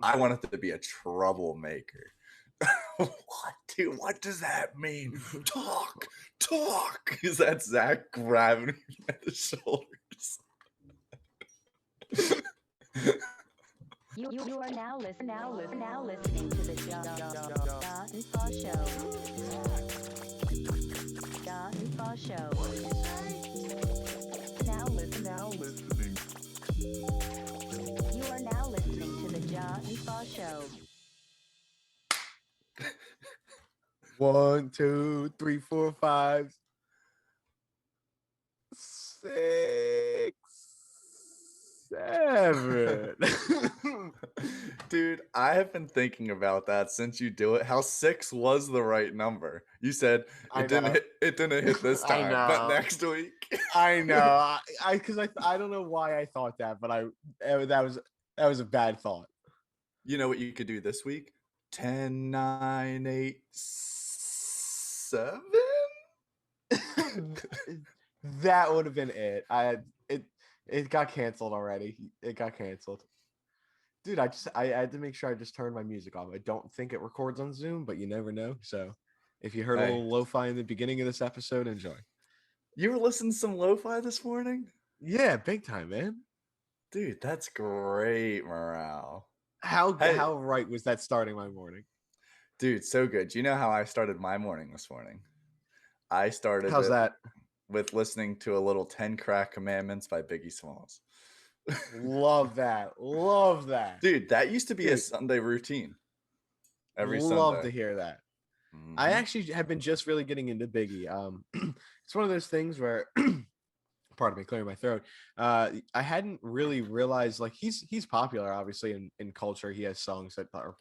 I want it to be a troublemaker. What, dude? What does that mean? Talk. Is that Zach grabbing me by the shoulders? You are now listening to the Ja and Fa Show. Ja and Fa Show. Now listening. You are now listening to the Ja and Fa Show. 1, 2, 3, 4, 5, 6, 7. Dude, I have been thinking about that since you do it. How 6 was the right number. You said it didn't hit this I time, know. but next week. I know. Because I don't know why I thought that, but that was a bad thought. You know what you could do this week? 10, 9, 8, 7? That would have been it. It got canceled already. It got canceled. Dude, I had to make sure I just turned my music off. I don't think it records on Zoom, but you never know. So if you heard a little lo-fi in the beginning of this episode, enjoy. You were listening to some lo-fi this morning? Yeah, big time, man. Dude, that's great morale. How right was that starting my morning? Dude, so good. Do you know how I started my morning this morning? I started with listening to a little 10 Crack Commandments by Biggie Smalls. Love that. Dude, that used to be a Sunday routine. Every Sunday. Love to hear that. Mm-hmm. I actually have been just really getting into Biggie. It's one of those things where pardon me, clearing my throat. I hadn't really realized, like, he's popular, obviously, in culture. He has songs that are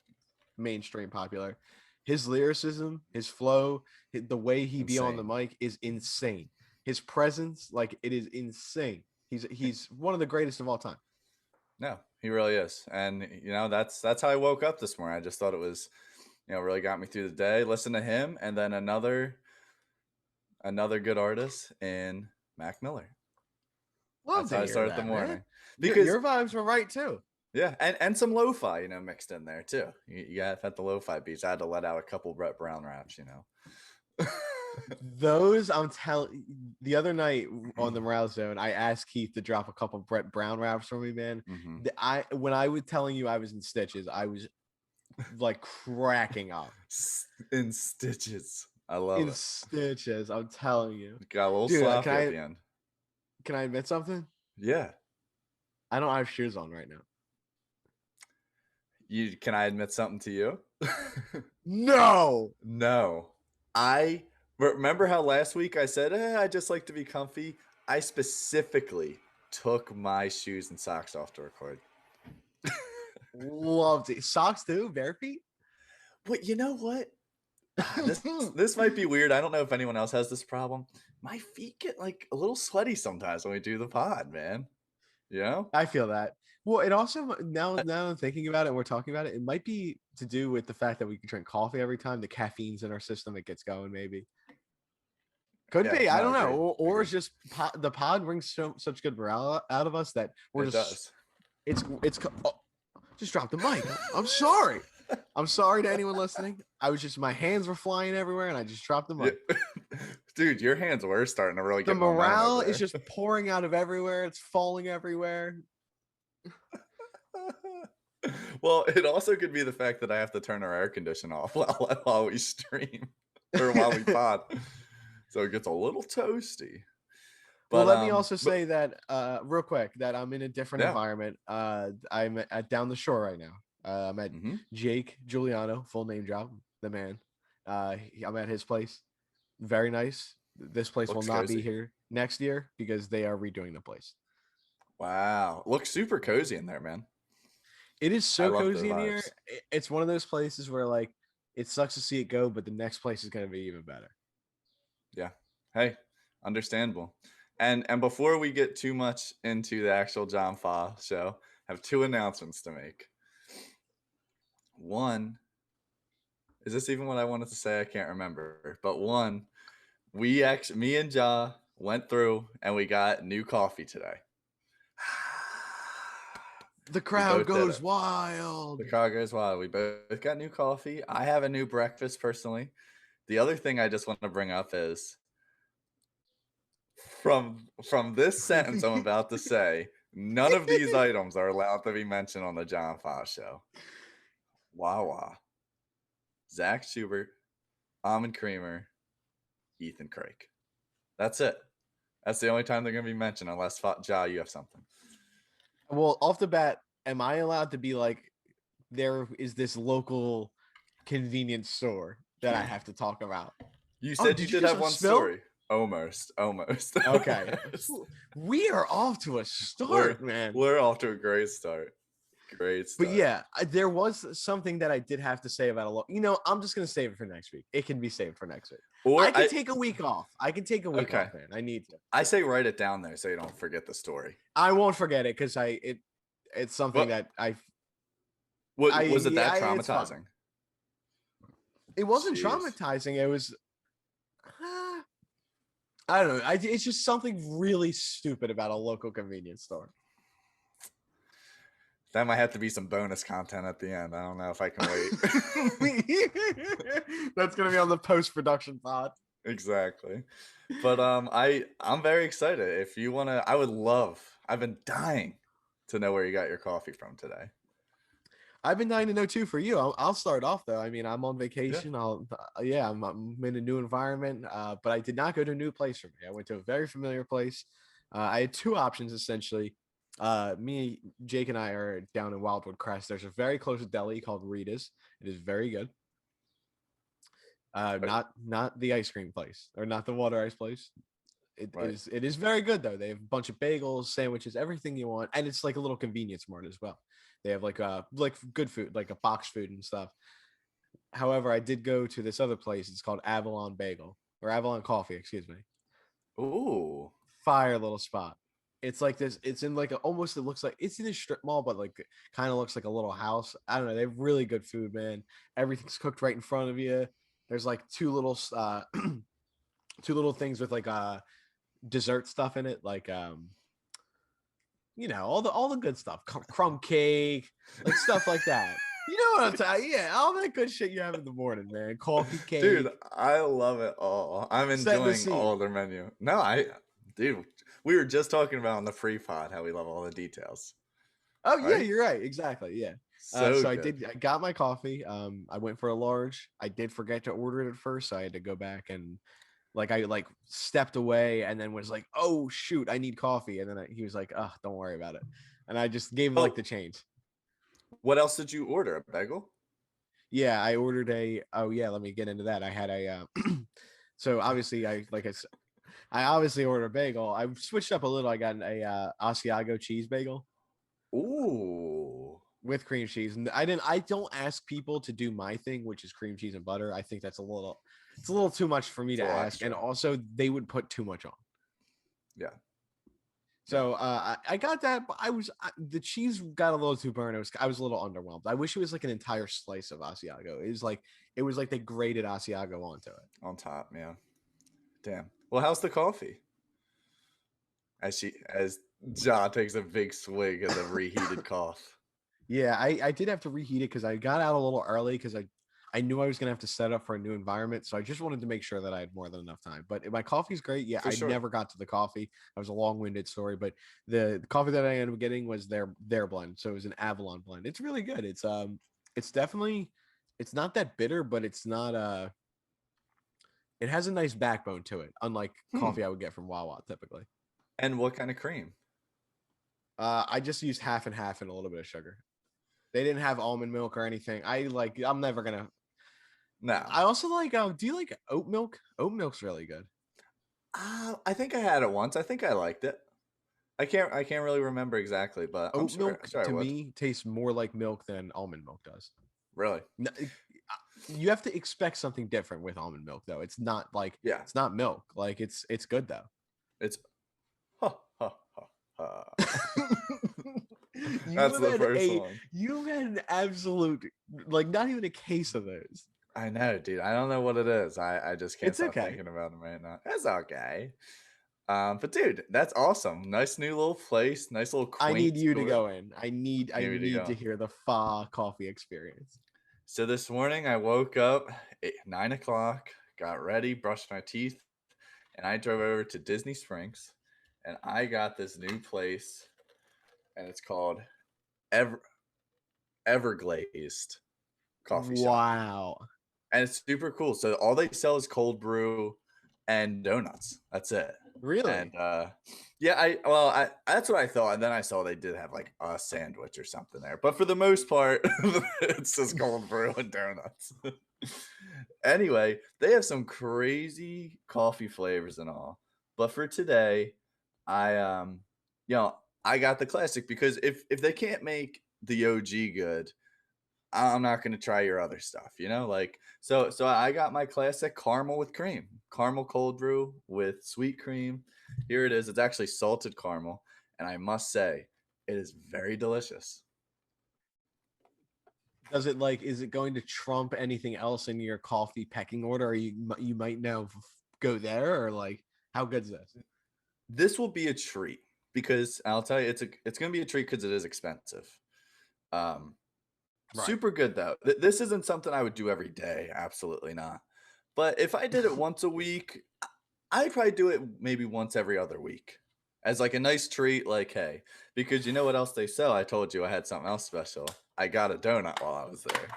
mainstream popular. His lyricism, his flow, the way he be on the mic is insane. His presence, like, it is insane. He's one of the greatest of all time. No, he really is. And, you know, that's how I woke up this morning. I just thought it was, you know, really got me through the day. Listen to him, and then another good artist in Mac Miller. Love that's how I started the morning. Man. Because your vibes were right too. Yeah, and some lo-fi, you know, mixed in there too. You got the lo-fi beats. I had to let out a couple Brett Brown raps, you know. Those, I'm telling, the other night on the Morale Zone, I asked Keith to drop a couple Brett Brown raps for me, man. Mm-hmm. When I was telling you I was in stitches, I was like cracking up. In stitches. I love it. In stitches, I'm telling you. Got a little sloppy at the end. Can I admit something? Yeah. I don't have shoes on right now. Can I admit something to you? No. I remember how last week I said, I just like to be comfy. I specifically took my shoes and socks off to record. Loved it. Socks too? Bare feet? But you know what? This might be weird. I don't know if anyone else has this problem. My feet get like a little sweaty sometimes when we do the pod, man. You know? I feel that. Well, it also, now I'm thinking about it and we're talking about it, it might be to do with the fact that we can drink coffee every time. The caffeine's in our system. It gets going, maybe. Could be. I don't know. Or it's just the pod brings such good morale out of us that we're just... It's just drop the mic. I'm sorry. I'm sorry to anyone listening. My hands were flying everywhere and I just dropped the mic. Dude, your hands were starting to really get the morale is just pouring out of everywhere. It's falling everywhere. Well, it also could be the fact that I have to turn our air conditioner off while we stream or while we pod. So it gets a little toasty. But let me also say that real quick that I'm in a different environment. I'm at down the shore right now. I'm at Jake Giuliano, full name drop, the man. I'm at his place. Very nice. This place will not be here next year because they are redoing the place. Wow. Looks super cozy in there, man. It is so cozy in here. It's one of those places where, like, it sucks to see it go, but the next place is going to be even better. Yeah. Hey, understandable. And before we get too much into the actual John Fa show, I have two announcements to make. One, is this even what I wanted to say? I can't remember. But one, me and Ja went through and we got new coffee today. The We crowd both did goes it. wild. The crowd goes wild. We both got new coffee. I have a new breakfast personally. The other thing I just want to bring up is from this sentence I'm about to say, none of these items are allowed to be mentioned on the John Fox show. Wawa, Zach Schubert, Almond Creamer, Ethan Craig. That's it. That's the only time they're going to be mentioned unless, Ja, you have something. Well, off the bat, am I allowed to be like, there is this local convenience store that I have to talk about? You Oh, said you did you did just have one spill? story. Almost. Okay. Almost. We are off to a start, man. We're off to a great start. Great start. But yeah, there was something that I did have to say about a lot. I'm just gonna save it for next week. It can be saved for next week. Or I can take a week off. I can take a week Okay. off, man. I need to. I say write it down there so you don't forget the story. I won't forget it because it's something that was it that it's fine. traumatizing? It wasn't Jeez. traumatizing. It was, I don't know. It's just something really stupid about a local convenience store. That might have to be some bonus content at the end. I don't know if I can wait. That's gonna be on the post-production pod. Exactly. But I'm very excited. If you wanna, I would love. I've been dying to know where you got your coffee from today. I've been dying to know too for you. I'll start off though. I mean, I'm on vacation. Yeah. I'm in a new environment. But I did not go to a new place for me. I went to a very familiar place. I had two options essentially. Jake and I are down in Wildwood Crest. There's a very close deli called Rita's. It is very good. Not the ice cream place or not the water ice place. It is very good though. They have a bunch of bagels, sandwiches, everything you want, and it's like a little convenience mart as well. They have like good food, like a box food and stuff. However, I did go to this other place. It's called Avalon Bagel or Avalon Coffee, excuse me. Ooh. Fire little spot. It's like this. It's in like almost. It looks like it's in a strip mall, but like kind of looks like a little house. I don't know. They have really good food, man. Everything's cooked right in front of you. There's like two little things with like dessert stuff in it, like all the good stuff, crumb cake, like stuff like that. You know what I'm talking? Yeah, all that good shit you have in the morning, man. Coffee cake, dude. I love it all. I'm enjoying all their menu. No, dude. We were just talking about on the free pod how we love all the details. Oh right? Yeah, you're right. Exactly. Yeah. So I got my coffee. I went for a large. I did forget to order it at first, so I had to go back and I stepped away and then was like, oh shoot, I need coffee. And then he was like, oh, don't worry about it. And I just gave him like the change. What else did you order? A bagel? Yeah, I ordered let me get into that. I had a so obviously I obviously ordered a bagel. I switched up a little. I got a Asiago cheese bagel. Ooh. With cream cheese. And I don't ask people to do my thing, which is cream cheese and butter. I think that's a little too much for me to ask. Extra. And also they would put too much on. Yeah. So I got that, but the cheese got a little too burnt. I was a little underwhelmed. I wish it was like an entire slice of Asiago. It was like they grated Asiago onto it. On top, yeah. Damn. Well, how's the coffee? As Ja takes a big swig of the reheated coffee. Yeah, I did have to reheat it because I got out a little early because I knew I was gonna have to set up for a new environment, so I just wanted to make sure that I had more than enough time. But my coffee's great. Yeah, I never got to the coffee. That was a long-winded story, but the coffee that I ended up getting was their blend. So it was an Avalon blend. It's really good. It's definitely not that bitter, but it's not it has a nice backbone to it, unlike coffee I would get from Wawa typically. And what kind of cream? I just used half and half and a little bit of sugar. They didn't have almond milk or anything. I'm never gonna. No. I also like. Do you like oat milk? Oat milk's really good. I think I had it once. I think I liked it. I can't really remember exactly, but oat milk to me tastes more like milk than almond milk does. Really? No, you have to expect something different with almond milk, though. It's not like it's not milk. Like it's good though. It's. That's the first one. You had an absolute, not even a case of those. I know, dude. I don't know what it is. I just can't stop thinking about them right now. It's okay. But dude, that's awesome. Nice new little place. Nice little I need quaint you to store. go in. I need Maybe to to go. hear the Fa coffee experience. So this morning I woke up at 9 o'clock, got ready, brushed my teeth, and I drove over to Disney Springs, and I got this new place, and it's called Ever Everglazed Coffee Shop, Wow. and it's super cool. So all they sell is cold brew and donuts. That's it. And Really? yeah, I that's what I thought, and then I saw they did have like a sandwich or something there, but for the most part, it's just cold brew and donuts. Anyway, they have some crazy coffee flavors and all. But for today, I you know, I got the classic because if they can't make the OG good, I'm not gonna try your other stuff, you know? Like so I got my classic caramel with cream. Caramel cold brew with sweet cream. Here it is. It's actually salted caramel, and I must say, it is very delicious. Does it like? Is it going to trump anything else in your coffee pecking order? Or you might now go there, or like how good's this? This will be a treat because I'll tell you, it's gonna be a treat because it is expensive. Um, Right. Super good though. This isn't something I would do every day. Absolutely not. But if I did it once a week, I'd probably do it maybe once every other week as like a nice treat. Like, hey, because you know what else they sell? I told you I had something else special. I got a donut while I was there.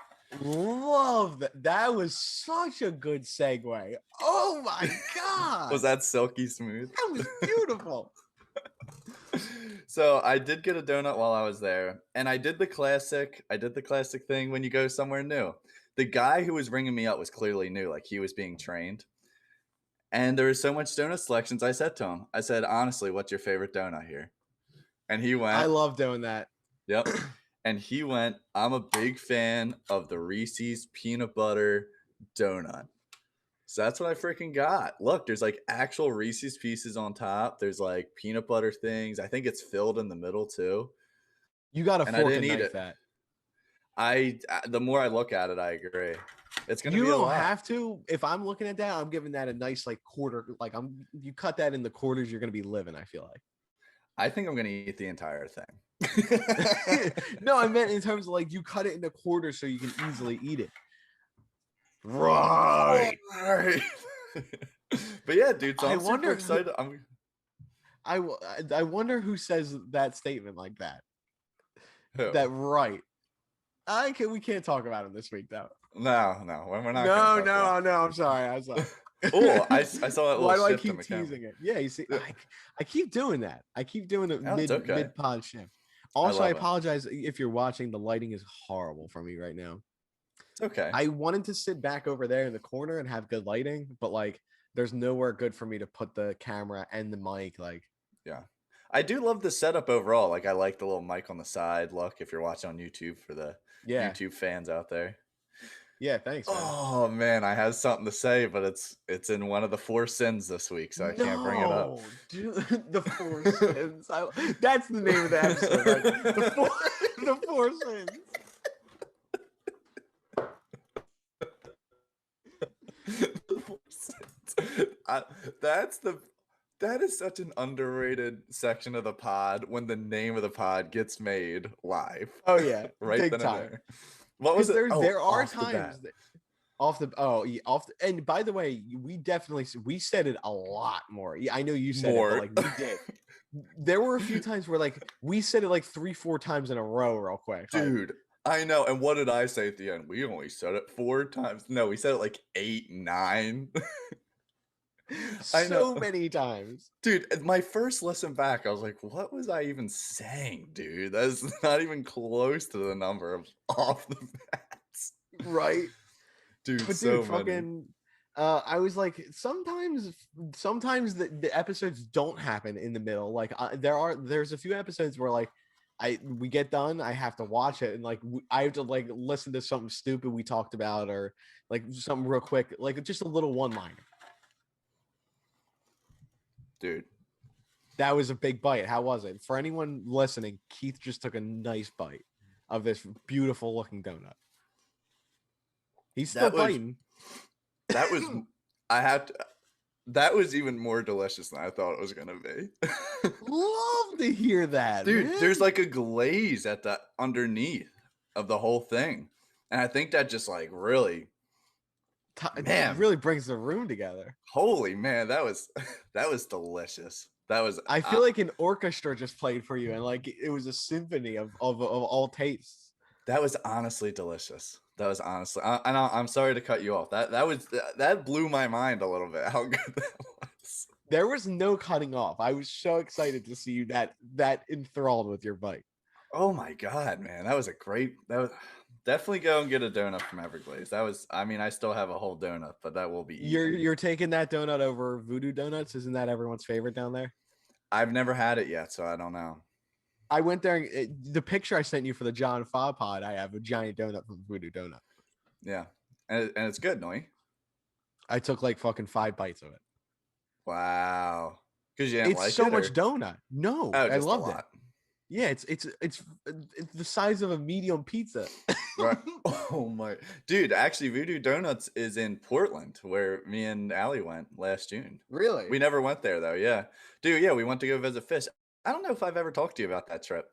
Love that. That was such a good segue. Oh my Was god, that silky smooth? that was beautiful. So I did get a donut while I was there, and I did the classic. I did the classic thing when you go somewhere new. The guy who was ringing me up was clearly new, like he was being trained. And there was so much donut selections. I said to him, I said, honestly, what's your favorite donut here? And he I went, love doing that. yep. And he went, I'm a big fan of the Reese's peanut butter donut. So that's what I freaking got. Look, there's like actual Reese's pieces on top. There's like peanut butter things. I think it's filled in the middle too. You got to And I fork didn't and eat knife it. that. The more I look at it, I agree. It's gonna You be a don't lot. have to. If I'm looking at that, I'm giving that a nice like quarter. Like you cut that in the quarters, you're gonna be living. I feel I think I'm gonna eat the entire thing. like. No, I meant in terms of like you cut it into quarters so you can easily eat it. Right. Right. But yeah, dude, so I I'm super wonder. excited. I wonder who says that statement like that. Who? That right. We can't talk about him this week though. No, we're not gonna No, talk about no, it no. this I'm week. sorry. I'm sorry. Oh, I saw that little Why do I shift in keep the camera. teasing it? Yeah, you see, Yeah. I keep doing that. I keep doing it Oh, it's okay. mid pod shift. I Also, I love it. apologize if you're watching. The lighting is horrible for me right now. It's okay. I wanted to sit back over there in the corner and have good lighting, but like, there's nowhere good for me to put the camera and the mic. Like, Yeah. I do love the setup overall. Like I like the little mic on the side. Look, if you're watching on YouTube for the yeah, YouTube fans out there. yeah. Thanks, man. Oh man, I have something to say, but it's in one of the four sins this week, so I can't bring it up. No, dude, the four sins. That's the name of the episode, right? The four sins. The four sins. That is such an underrated section of the pod when the name of the pod gets made live. Oh yeah, Right big then and time. there. What was Because it? Oh, there are off the bat. times that off the oh yeah, off the, and by the way, we said it a lot more. Yeah, I know you said it, but More. like we did. There were a few times where like we said it like 3-4 times in a row, real quick. Like, Dude, I know. And what did I say at the end? We only said it 4 times. No, we said it like 8, 9. I know. so many times. Dude, my first listen back, I was like, what was I even saying, dude? That's not even close to the number of off the bats. Right. Dude, But so dude, many. fucking I was like, sometimes the episodes don't happen in the middle. Like there's a few episodes where like we get done, I have to watch it, and like I have to like listen to something stupid we talked about, or like something real quick, like just a little one liner. Dude. That was a big bite. How was it? For anyone listening, Keith just took a nice bite of this beautiful looking donut. He's still That was biting. that was I had to That was even more delicious than I thought it was gonna be. Love to hear that, Dude, man. there's like a glaze at the underneath of the whole thing. And I think that just like really, It man, really brings the room together. holy man, that was that was delicious. That was I feel like an orchestra just played for you, and like it was a symphony of all tastes. that was honestly delicious. That was honestly, I'm sorry to cut you off. That blew my mind a little bit. How good that was. There was no cutting off. I was so excited to see you that enthralled with your bite. Oh my god, man, that was a great. That was definitely go and get a donut from Everglades. That was, I mean, I still have a whole donut, but that will be eaten. You're taking that donut over Voodoo Donuts? Isn't that everyone's favorite down there? I've never had it yet, so I don't know. I went there. And the picture I sent you for the John Fa pod, I have a giant donut from Voodoo Donut. Yeah, and it's good, no? I took like fucking 5 bites of it. Wow, because you didn't It's like so it, much or? donut. No, Oh, I just a loved it. lot. Yeah, it's the size of a medium pizza. Right. Oh my dude, actually Voodoo Donuts is in Portland where me and Allie went last June. Really? We never went there though, yeah. Dude, yeah, we went to go visit Fish. I don't know if I've ever talked to you about that trip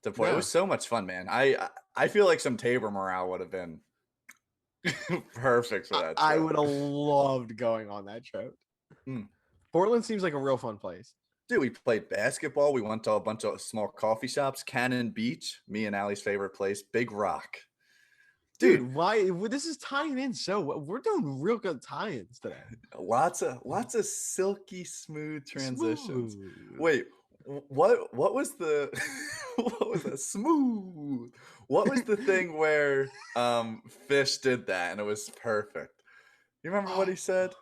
to Portland. It No. was so much fun, man. I feel like some Tabor morale would have been perfect for that trip. I would have loved going on that trip. Mm. Portland seems like a real fun place. Dude, we played basketball. We went to a bunch of small coffee shops. Cannon Beach, me and Allie's favorite place. Big Rock. Dude, why? This is tying in so well. We're doing real good tie-ins today. Lots of silky smooth transitions. Smooth. Wait, what was the what was that? Smooth. What was the thing where Fish did that and it was perfect? You remember what he said?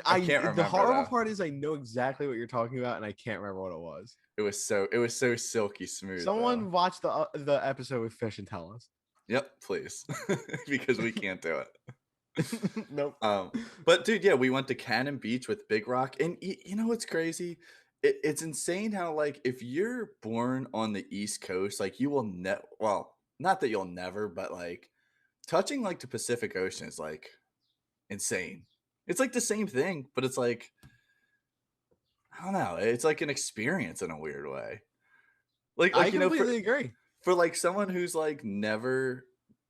I can't remember. The horrible though. part is I know exactly what you're talking about, and I can't remember what it was. It was so silky smooth. Someone though. watch the episode with Fish and tell us. Yep, please. Because we can't do it. Nope. But dude, yeah, we went to Cannon Beach with Big Rock, and you know what's crazy? It's insane how like if you're born on the East Coast, like you will well, not that you'll never, but like touching like the Pacific Ocean is like insane. It's like the same thing, but it's like I don't know. It's like an experience in a weird way. Like I you know, completely agree. for like someone who's like never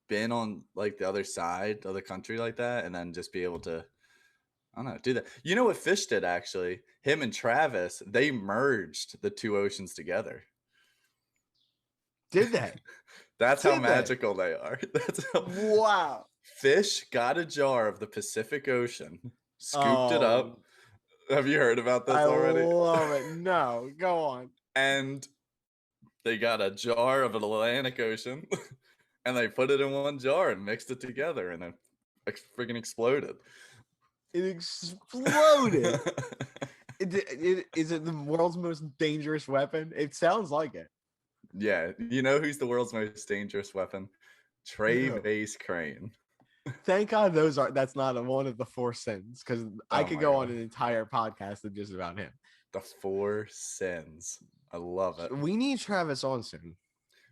been on like the other side of the country like that, and then just be able to, I don't know, do that. You know what Fish did actually? Him and Travis, they merged the two oceans together. Did that? That's how Did they? magical they are. That's how Wow. Fish got a jar of the Pacific Ocean, scooped it up. Have you heard about this I already? love it. No, go on. And they got a jar of Atlantic Ocean and they put it in one jar and mixed it together and it freaking exploded. It exploded. Is it the world's most dangerous weapon? It sounds like it. Yeah. You know who's the world's most dangerous weapon? Trey Who? Vase Crane. Thank God that's not one of the 4 sins, because I Oh could my go God. on an entire podcast of just about him. The 4 sins. I love it. We need Travis on soon.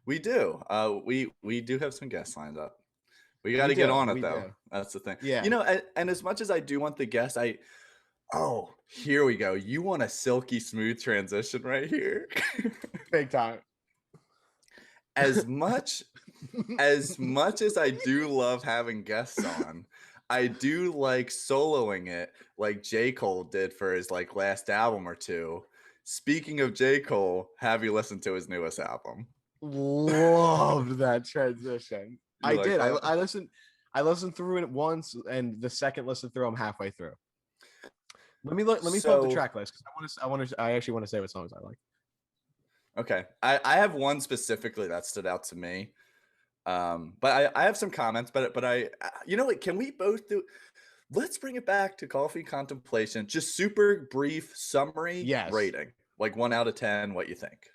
We do. We do have some guests lined up. We got to get on it though. do. That's the thing. Yeah. You know, and as much as I do want the guest, here we go. You want a silky smooth transition right here. Big time. as much as I do love having guests on, I do like soloing it like J. Cole did for his like last album or two. Speaking of J. Cole, have you listened to his newest album? Loved that transition. You I like did. that? I listened through it once, and the second listen through, I'm halfway through. Let me pull up the So- track list, because I actually want to say what songs I like. Okay. I have one specifically that stood out to me. But I have some comments, but I you know what, can we both do, let's bring it back to Coffee Contemplation. Just super brief summary rating. Like 1 out of 10, what you think?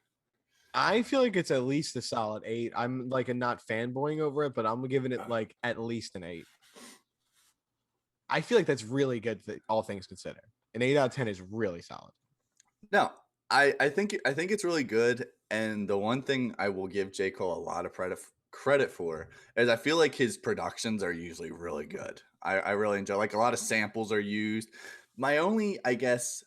I feel like it's at least a solid 8. I'm like not fanboying over it, but I'm giving it like at least an 8. I feel like that's really good, all things considered. An 8 out of 10 is really solid. No, I think it's really good. And the one thing I will give J. Cole a lot of credit for is I feel like his productions are usually really good. I really enjoy, like, a lot of samples are used. my only, I guess,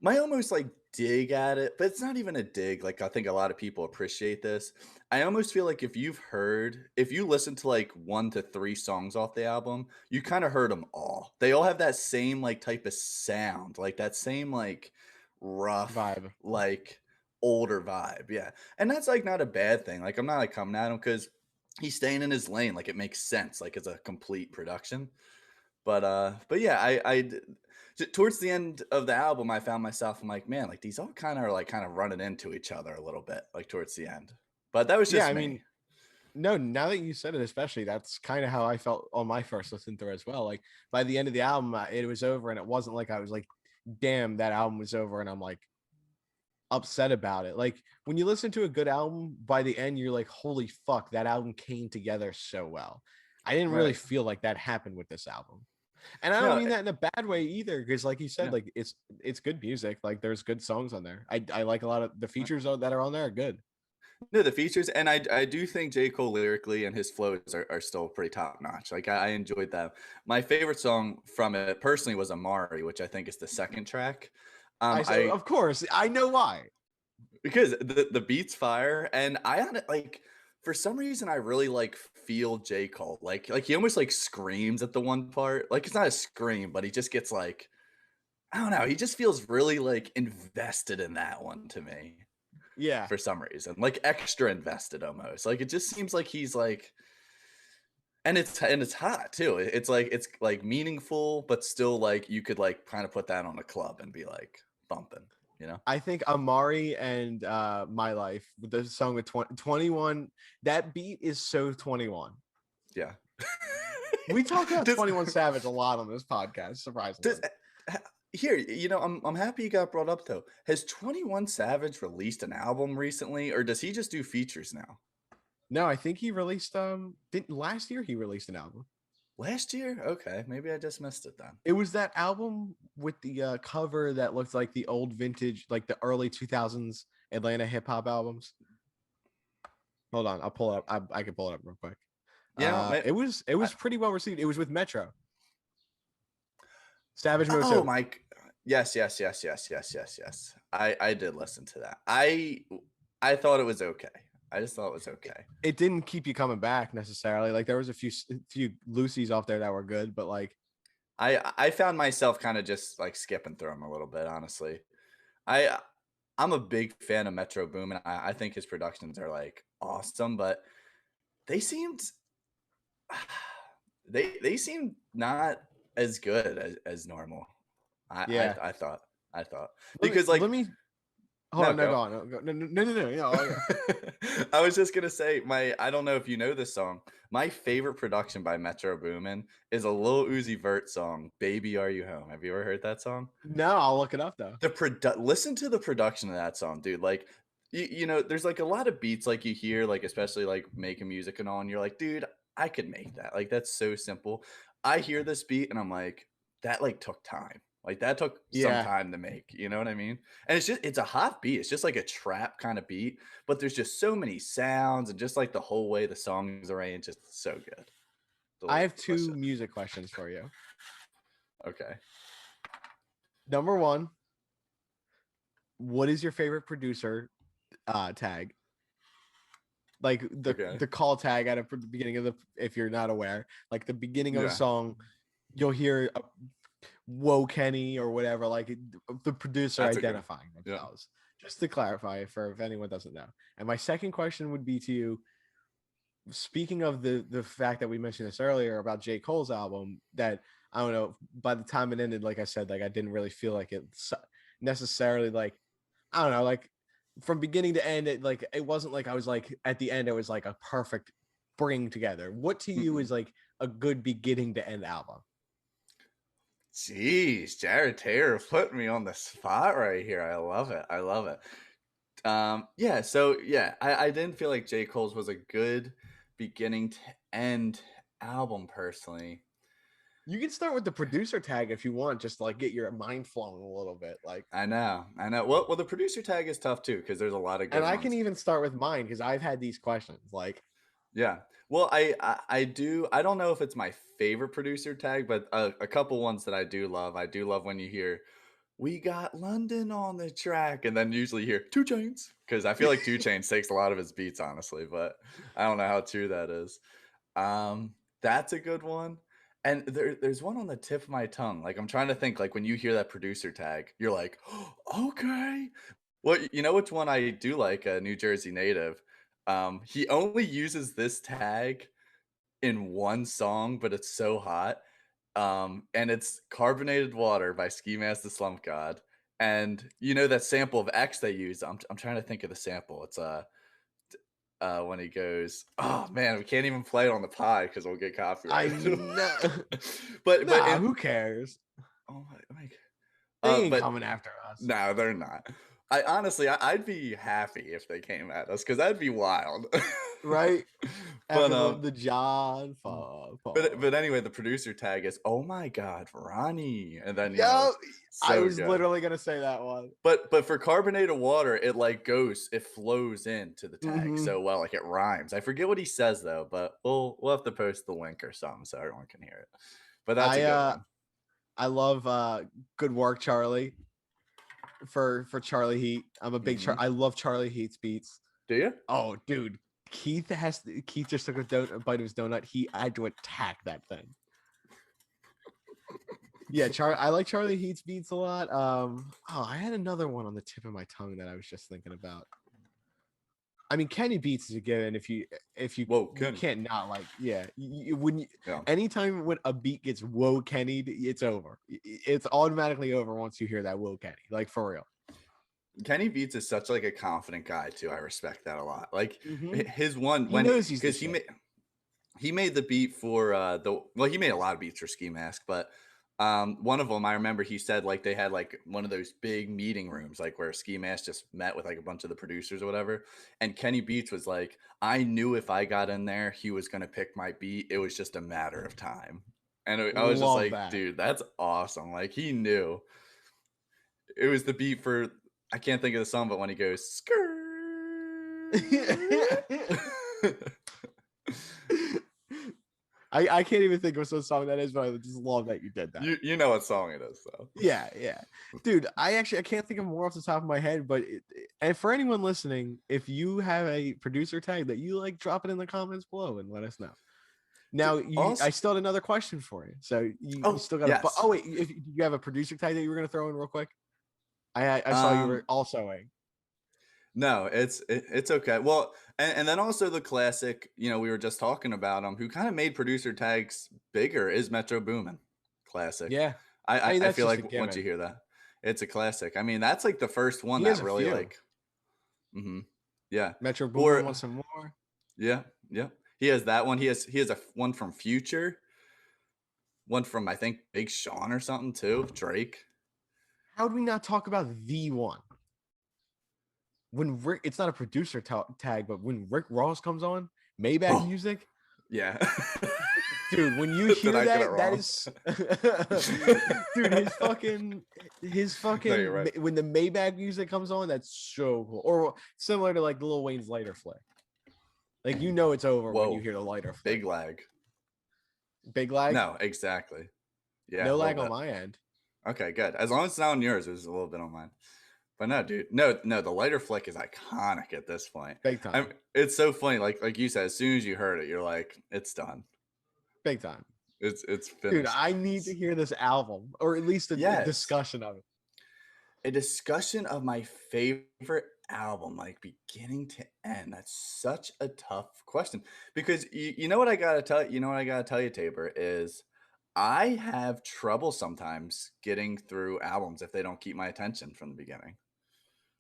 my almost like dig at it, but it's not even a dig. Like I think a lot of people appreciate this. I almost feel like if you listen to like 1 to 3 songs off the album, you kind of heard them all. They all have that same like type of sound, like that same like rough, Vibe. like older vibe. Yeah. And that's like not a bad thing. Like I'm not like coming at him because he's staying in his lane. Like it makes sense. Like it's a complete production. But yeah, towards the end of the album, I found myself, I'm like, man, like these all kind of running into each other a little bit, like towards the end. But that was Yeah, just I me. mean, no, now that you said it, especially, that's kind of how I felt on my first listen through as well. Like by the end of the album, it was over, and it wasn't like I was like, damn, that album was over, and I'm like upset about it. Like when you listen to a good album, by the end, you're like, holy fuck, that album came together so well. I didn't really Right. feel like that happened with this album. And I don't No, mean that in a bad way either, because like you said, yeah. like it's good music. Like there's good songs on there. I like a lot of the Right. features that are on there are good. No, the features, and I do think J. Cole lyrically and his flows are still pretty top notch. Like I enjoyed that. My favorite song from it personally was Amari, which I think is the second track. I said, I of course, I know why. Because the beats fire, and I had it like for some reason I really like feel J. Cole. Like he almost like screams at the one part. Like it's not a scream, but he just gets like I don't know, he just feels really like invested in that one to me Yeah, for some reason. Like extra invested almost. Like it just seems like he's like and it's hot too. It's like meaningful, but still like you could like kind of put that on a club and be like bumping, you know? I think Amari and My Life, the song with 21, that beat is so 21. Yeah. We talk about Does 21 Savage a lot on this podcast, surprisingly. does here, I'm happy you got brought up though. Has 21 Savage released an album recently, or does he just do features now? No, I think he released didn't last year he released an album. Last year? Okay, maybe I just missed it then. It was that album with the cover that looked like the old vintage, like the early 2000s Atlanta hip hop albums. Hold on, I'll pull it up. I can pull it up real quick. Yeah, It was pretty well received. It was with Metro. Savage Mode oh 2. Mike. Yes. I did listen to that. I thought it was okay. I just thought it was okay. It didn't keep you coming back necessarily. Like there was a few Lucy's off there that were good, but like I found myself kind of just like skipping through them a little bit, honestly. I I'm a big fan of Metro Boomin. I think his productions are like awesome, but they seemed they seemed not as good as normal. yeah. I thought Let me because like let me hold no on, no, go. go on. No. Yeah, I was just gonna say I don't know if you know this song. My favorite production by Metro Boomin is a Lil Uzi Vert song, "Baby Are You Home." Have you ever heard that song? no, I'll look it up though. Listen to the production of that song, dude. Like there's like a lot of beats like you hear, like especially like making music and all, and you're like, dude, I could make that. Like that's so simple. I hear this beat and I'm like, that like took time. Like that took some Yeah. time to make. You know what I mean? And it's a hot beat. It's just like a trap kind of beat, but there's just so many sounds and just like the whole way the song is arranged, just so good. I have two Listen. music questions for you. Okay. Number one, what is your favorite producer tag? Like Okay. the call tag at the beginning of the, if you're not aware, like the beginning of a Yeah. song, you'll hear Whoa Kenny or whatever, like the producer That's okay. identifying Yeah. themselves. Just to clarify for if anyone doesn't know. And my second question would be to you, speaking of the fact that we mentioned this earlier about J. Cole's album, that I don't know, by the time it ended, like I said, like I didn't really feel like it necessarily, like I don't know, like from beginning to end, it wasn't like I was like at the end it was like a perfect bring together. What to you is like a good beginning to end album? Jeez, Jared Taylor put me on the spot right here. I love it. I love it. Yeah, so yeah, I didn't feel like J. Cole's was a good beginning to end album personally. You can start with the producer tag if you want, just to like get your mind flowing a little bit. Like I know. Well, the producer tag is tough too because there's a lot of good and I ones. can even start with mine because I've had these questions. Like Yeah. Well, I do. I don't know if it's my favorite producer tag, but a couple ones that I do love. I do love when you hear "We got London on the track," and then usually you hear Two Chains because I feel like Two Chains takes a lot of his beats, honestly, but I don't know how true that is. That's a good one. And there's one on the tip of my tongue. Like I'm trying to think. Like when you hear that producer tag, you're like, okay. Well, you know which one I do like? A New Jersey native. He only uses this tag in one song, but it's so hot. And it's "Carbonated Water" by Ski Mask the Slump God. And you know that sample of X they use? I'm trying to think of the sample. It's when he goes, "Oh man, we can't even play it on the pod because we'll get I copyrighted." know. But Nah, in who cares? oh my They ain't but coming after us, no, they're not. I honestly, I'd be happy if they came at us because that'd be wild. right? But After the John but anyway, the producer tag is, "Oh my God, Ronnie," and then you know Yo, it's I so was good. literally gonna say that one. But for carbonated water, it like goes, it flows into the tag Hmm. so well, like it rhymes. I forget what he says though, but we'll have to post the link or something so everyone can hear it. But that's a I good one. I love Good Work Charlie for Charlie Heat. I'm a big Mhm. I love Charlie Heat's beats. Do you? Oh, dude, Keith just took a bite of his donut. He had to attack that thing. Yeah, I like Charlie Heat's beats a lot. Oh, I had another one on the tip of my tongue that I was just thinking about. I mean, Kenny Beats is a given. Whoa, You Kenny. can't not like, yeah. When Yeah. anytime when a beat gets whoa Kenny, it's over. It's automatically over once you hear that whoa Kenny. Like for real. Kenny Beats is such like a confident guy too. I respect that a lot. Like Hmm. his one He when knows he's the because shit. he made the beat for he made a lot of beats for Ski Mask, but one of them I remember he said like they had like one of those big meeting rooms like where Ski Mask just met with like a bunch of the producers or whatever, and Kenny Beats was like, I knew if I got in there he was gonna pick my beat, it was just a matter of time. And I was just Love like, that. dude, that's awesome. Like he knew it was the beat for, I can't think of the song, but when he goes skirt. I can't even think of what song that is, but I just love that you did that. You know what song it is though. Yeah, dude. I can't think of more off the top of my head, but and for anyone listening, if you have a producer tag that you like, drop it in the comments below and let us know. Now, I Also, still had another question for you. So you oh still got yes. oh wait, if you have a producer tag that you were gonna throw in real quick, I saw you were Um, also a no, it's okay. Well, and then also the classic, you know, we were just talking about him, who kind of made producer tags bigger is Metro Boomin. Classic. yeah. I, I I mean I that's feel just like a once you given. hear that, it's a classic. I mean, that's like the first one He has that a really few. like, hmm yeah. Metro Boomin Or wants some more. yeah, yeah. He has that one. He has one from Future, one from I think Big Sean or something too. Drake. How do we not talk about the one? When Rick, it's not a producer tag, but when Rick Ross comes on, Maybach Oh music, yeah. dude, when you Did hear I get it that, that wrong? is, dude, his No, you're fucking, right. when the Maybach music comes on, that's so cool. Or similar to like Lil Wayne's lighter flick. Like, you know, it's over when you Whoa, hear the lighter flick. big lag. Big lag, No, exactly. Yeah, no a little lag on bit. my end. Okay, good. As long as it's not on yours, it was a little bit on mine. But no, dude, no, the lighter flick is iconic at this point. Big time, It's so funny. Like you said, as soon as you heard it, you're like, it's done. big time. It's Dude, finished. I need to hear this album, or at least a Yes, discussion of it. a discussion of my favorite album, like beginning to end. That's such a tough question because you know what I gotta tell you know what I gotta tell you, Tabor, is I have trouble sometimes getting through albums if they don't keep my attention from the beginning.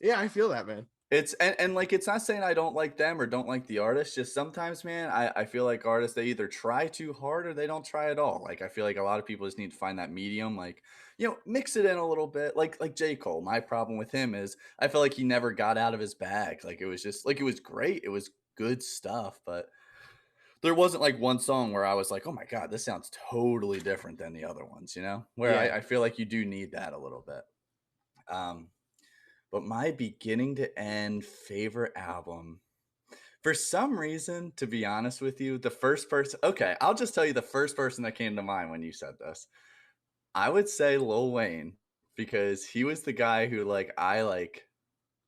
Yeah, I feel that, man. It's and like it's not saying I don't like them or don't like the artist. Just sometimes, man, I feel like artists they either try too hard or they don't try at all. Like I feel like a lot of people just need to find that medium, like you know, mix it in a little bit. Like J. Cole. My problem with him is I feel like he never got out of his bag. Like it was just like it was great. It was good stuff, but there wasn't like one song where I was like, oh my God, this sounds totally different than the other ones, you know? Where Yeah. I feel like you do need that a little bit. Um, but my beginning to end favorite album. For some reason, to be honest with you, the first person, okay, I'll just tell you the first person that came to mind when you said this. I would say Lil Wayne because he was the guy who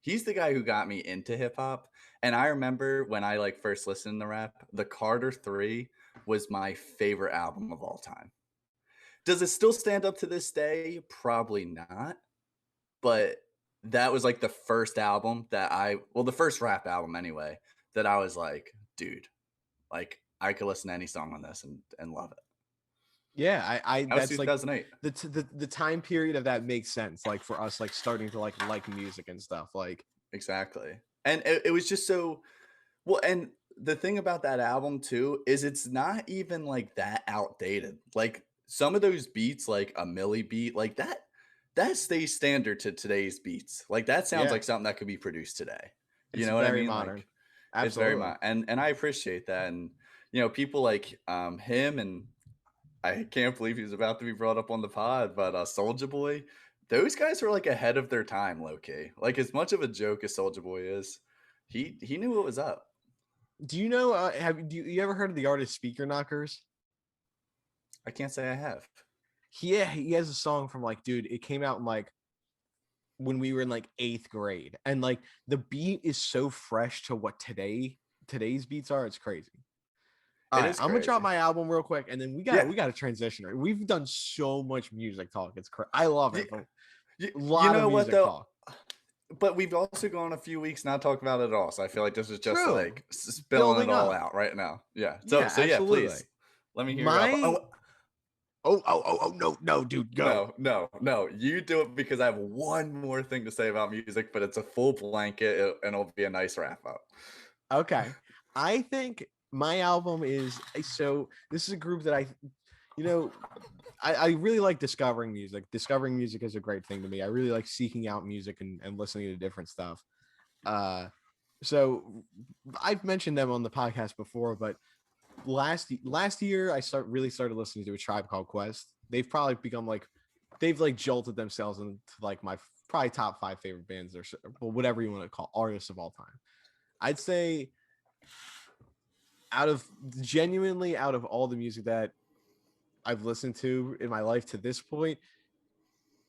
he's the guy who got me into hip hop. And I remember when I first listened to rap, the Carter 3 was my favorite album of all time. Does it still stand up to this day? Probably not. But that was like the first album that the first rap album anyway, that I was like, dude, like I could listen to any song on this and love it. Yeah, I That was that's like 2008. the time period of that makes sense. Like for us, like starting to like music and stuff. Like Exactly. And it was just so well. And the thing about that album too is it's not even like that outdated. Like some of those beats, like a Millie beat, like that stays standard to today's beats. Like that sounds yeah, like something that could be produced today. You it's know what I very mean? modern. Like it's very Absolutely. much, and I appreciate that. And people like him, and I can't believe he's about to be brought up on the pod, but Soulja Boy, those guys were like ahead of their time, low key. Like as much of a joke as Soulja Boy is, he knew what was up. Do you know? You ever heard of the artist Speaker Knockers? I can't say I have. Yeah, he has a song from like, dude, it came out in like when we were in like 8th grade, and like the beat is so fresh to what today's beats are. It's crazy. All It right, is I'm gonna drop crazy. my album real quick, and then Yeah. we got to transition. We've done so much music talk. It's I love it. You, But you, a you lot of know what music though? talk. But we've also gone a few weeks not talking about it at all. So I feel like this is just True. like spilling it Building all up. out right now. Yeah. Yeah, So yeah, absolutely. please let me hear your album. My Oh, no, dude, go. no. You do it because I have one more thing to say about music, but it's a full blanket and it'll be a nice wrap up. Okay. I think my album is so this is a group that you know, I really like discovering music. Discovering music is a great thing to me. I really like seeking out music and listening to different stuff. So I've mentioned them on the podcast before, but last year I really started listening to A Tribe Called Quest. They've probably become like they've like jolted themselves into like my probably top 5 favorite bands or whatever you want to call artists of all time. I'd say out of all the music that I've listened to in my life to this point,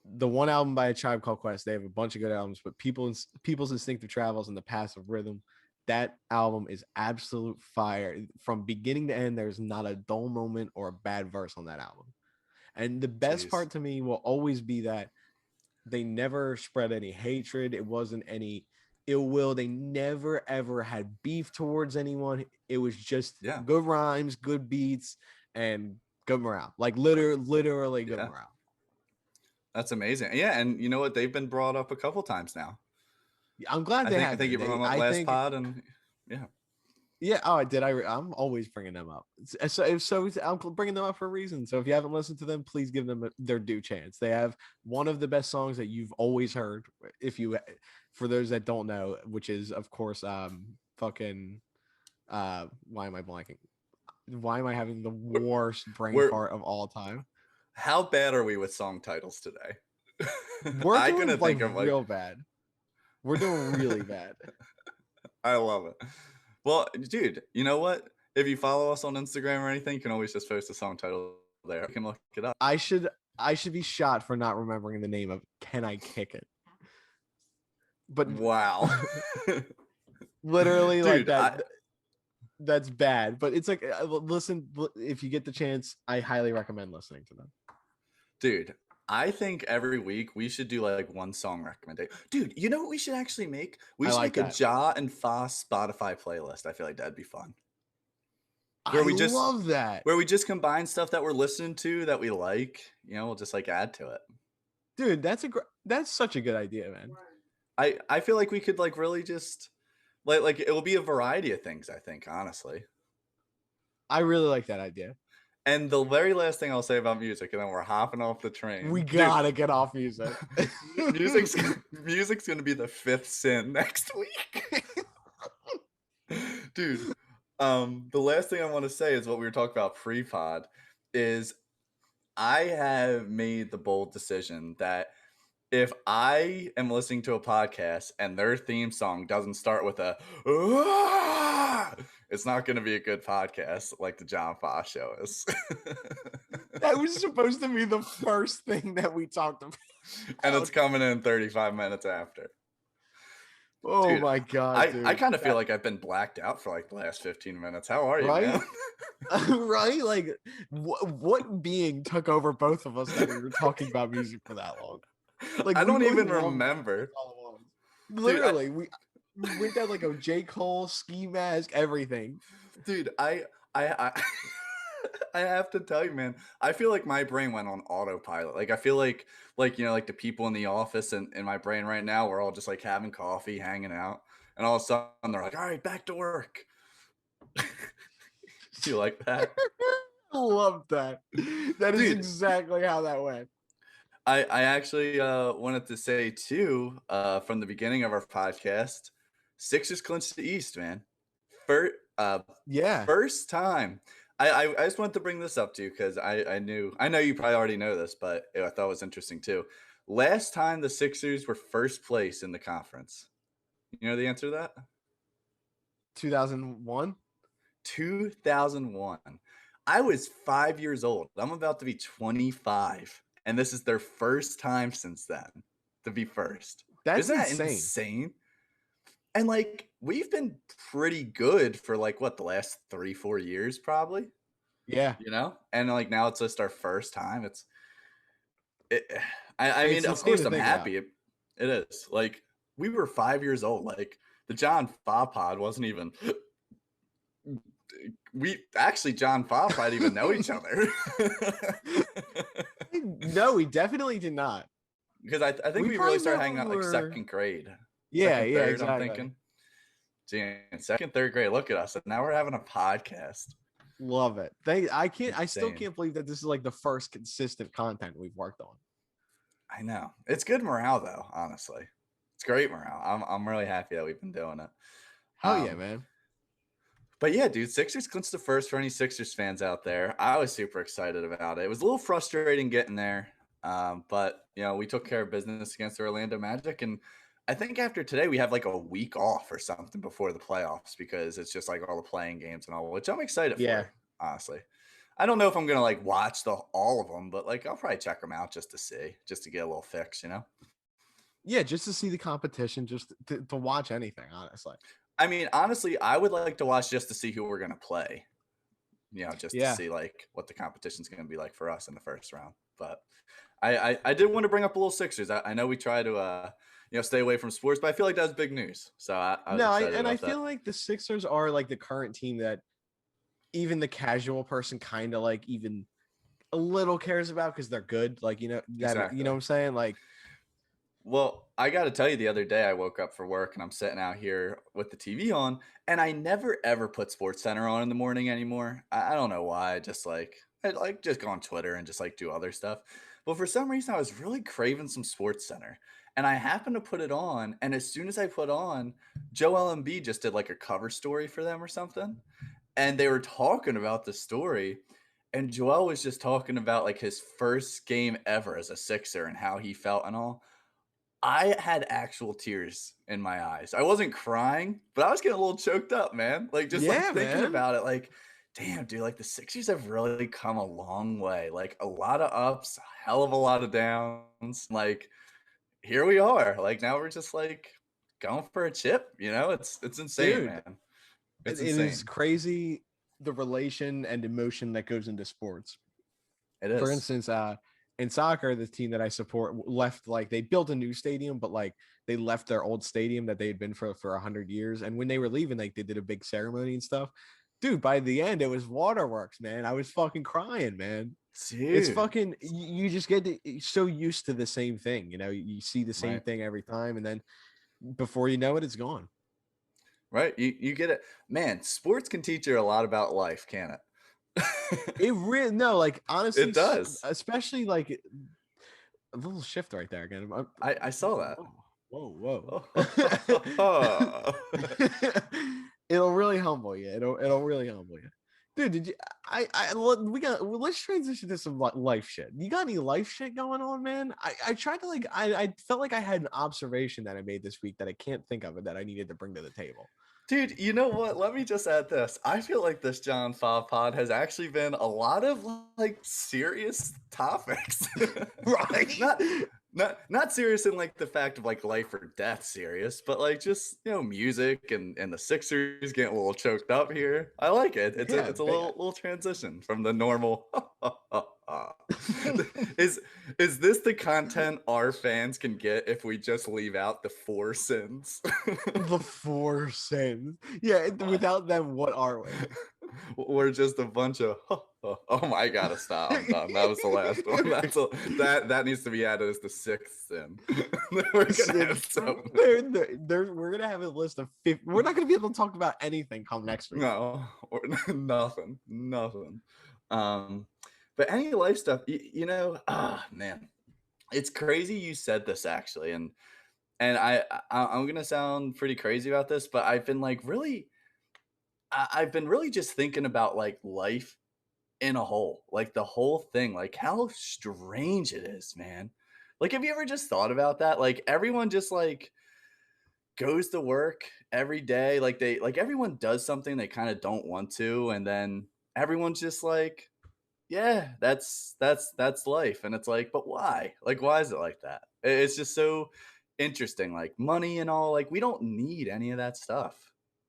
the one album by A Tribe Called Quest, they have a bunch of good albums, but People's Instinctive Travels and The Passive Rhythm, that album is absolute fire. From beginning to end, there's not a dull moment or a bad verse on that album. And the best Jeez. part to me will always be that they never spread any hatred. It wasn't any ill will. They never ever had beef towards anyone. It was just Yeah. good rhymes, good beats, and good morale. Like literally good Yeah. morale. That's amazing. Yeah, and you know what? They've been brought up a couple times now. I'm glad they I have think you been. brought them up I last think, pod, and yeah. yeah. Oh, I did. I'm always bringing them up. So I'm bringing them up for a reason. So if you haven't listened to them, please give them their due chance. They have one of the best songs that you've always heard. For those that don't know, which is of course, fucking, why am I blanking? Why am I having the worst brain We're fart of all time? How bad are we with song titles today? We're I doing couldn't like think of real bad. We're doing really bad. I love it. Well, dude, you know what? If you follow us on Instagram or anything, you can always just post a song title there. You can look it up. I should be shot for not remembering the name of Can I Kick It? But Wow. literally like Dude, that. That's bad, but it's like listen, if you get the chance, I highly recommend listening to them. Dude, I think every week we should do like one song recommendation. Dude, you know what we should actually make? We I should like make a that. Ja and Foss Spotify playlist. I feel like that'd be fun. I love that. Where we just combine stuff that we're listening to that we like. We'll just like add to it. Dude, that's such a good idea, man. I feel like we could like really just like it will be a variety of things, I think, honestly. I really like that idea. And the very last thing I'll say about music, and then we're hopping off the train. We gotta get off music. music's gonna be the 5th sin next week. Dude, the last thing I want to say is what we were talking about pre-pod is I have made the bold decision that if I am listening to a podcast and their theme song doesn't start with a "Ah," it's not going to be a good podcast like the John Foss show is. That was supposed to be the first thing that we talked about. And it's coming in 35 minutes after. Oh Dude, my God, dude. I kind of feel like I've been blacked out for like the last 15 minutes. How are you, man? Right? Like, what being took over both of us that we were talking about music for that long? Like, I don't we even went wrong remember. all along. Literally, we went down like a J. Cole, Ski Mask, everything. Dude, I I have to tell you, man, I feel like my brain went on autopilot. Like I feel like you know, like the people in the office and in my brain right now, we're all just like having coffee, hanging out, and all of a sudden they're like, all right, back to work. Do you like that? I love that. That is Dude. exactly how that went. I actually wanted to say too, from the beginning of our podcast, Sixers clinched the East, man. First, Yeah. first time. I just wanted to bring this up to you because I know you probably already know this, but I thought it was interesting too. Last time the Sixers were first place in the conference. You know the answer to that? 2001. 2001. I was 5 years old. I'm about to be 25, and this is their first time since then to be first. That's Isn't that insane. insane? And like we've been pretty good for like what the last 3-4 years, probably. Yeah. You know, and like now it's just our first time. I mean, It's of insane course to I'm think about. happy. It is like we were 5 years old. Like the John Fa pod wasn't even. We actually John Fa might even know each other. No, we definitely did not. Because I think we probably really started met hanging out when like we were- second grade. Yeah, Second, yeah, third, exactly. I'm thinking. Gee, second, third grade. Look at us. And now we're having a podcast. Love it. I still Insane. can't believe that this is like the first consistent content we've worked on. I know. It's good morale though, honestly. It's great morale. I'm really happy that we've been doing it. Hell yeah, man. But yeah, dude, Sixers clinched the first for any Sixers fans out there. I was super excited about it. It was a little frustrating getting there. But you know, we took care of business against the Orlando Magic, and I think after today we have like a week off or something before the playoffs because it's just like all the playing games and all, which I'm excited for, honestly. I don't know if I'm gonna like watch all of them, but like I'll probably check them out just to see, just to get a little fix, you know? Yeah, just to see the competition, just to watch anything, honestly. I mean, honestly, I would like to watch just to see who we're gonna play. You know, just to see like what the competition's gonna be like for us in the first round. But I did want to bring up a little Sixers. I know we try to you know, stay away from sports, but I feel like that's big news. So I feel like the Sixers are like the current team that even the casual person kind of like even a little cares about because they're good. Like, you know, that Exactly. you know what I'm saying? Like, well, I got to tell you, the other day I woke up for work and I'm sitting out here with the TV on, and I never ever put Sports Center on in the morning anymore. I don't know why. I just go on Twitter and just like do other stuff. But for some reason, I was really craving some Sports Center, and I happened to put it on. And as soon as I put on, Joel Embiid just did like a cover story for them or something, and they were talking about the story. And Joel was just talking about like his first game ever as a Sixer and how he felt and all. I had actual tears in my eyes. I wasn't crying, but I was getting a little choked up, man. Like just like thinking about it, like, damn, dude, like the Sixers have really come a long way. Like a lot of ups, a hell of a lot of downs. Like here we are. Like now we're just like going for a chip. You know, it's insane, dude, man. It's it insane. is crazy the relation and emotion that goes into sports. It is. For instance, in soccer, the team that I support left, like they built a new stadium, but like they left their old stadium that they had been for 100 years. And when they were leaving, like they did a big ceremony and stuff. Dude, by the end, it was waterworks, man. I was fucking crying, man. Dude. It's fucking, you just get so used to the same thing. You know, you see the same thing every time. And then before you know it, it's gone. Right. You get it. Man, sports can teach you a lot about life, can it? It really, no, like honestly, it does, especially like a little shift right there again. I saw that. Whoa. Oh. It'll really humble you. It'll really humble you. Dude, did you? Let's transition to some life shit. You got any life shit going on, man? I tried to I felt like I had an observation that I made this week that I can't think of it that I needed to bring to the table. Dude, you know what? Let me just add this. I feel like this John Five Pod has actually been a lot of like serious topics. Right? Not serious in like the fact of like life or death serious, but like just music and the Sixers getting a little choked up here. I like it. It's Yeah, a little transition from the normal. is this the content our fans can get if we just leave out the 4 sins? the 4 sins. Yeah, without them, what are we? We're just a bunch of oh my, I gotta stop. I'm done. That was the last one. That needs to be added as the 6th sin. We're gonna have we're gonna have a list of 50. We're not gonna be able to talk about anything come next week. No, or nothing. But any life stuff, man, it's crazy you said this actually, and I'm gonna sound pretty crazy about this, but I've been like I've been really just thinking about like life in a whole, like the whole thing, like how strange it is, man. Like, have you ever just thought about that? Like, everyone just like goes to work every day, like everyone does something they kind of don't want to, and then everyone's just like, yeah, that's life, and it's like, but why? Like, why is it like that? It's just so interesting, like money and all. Like, we don't need any of that stuff.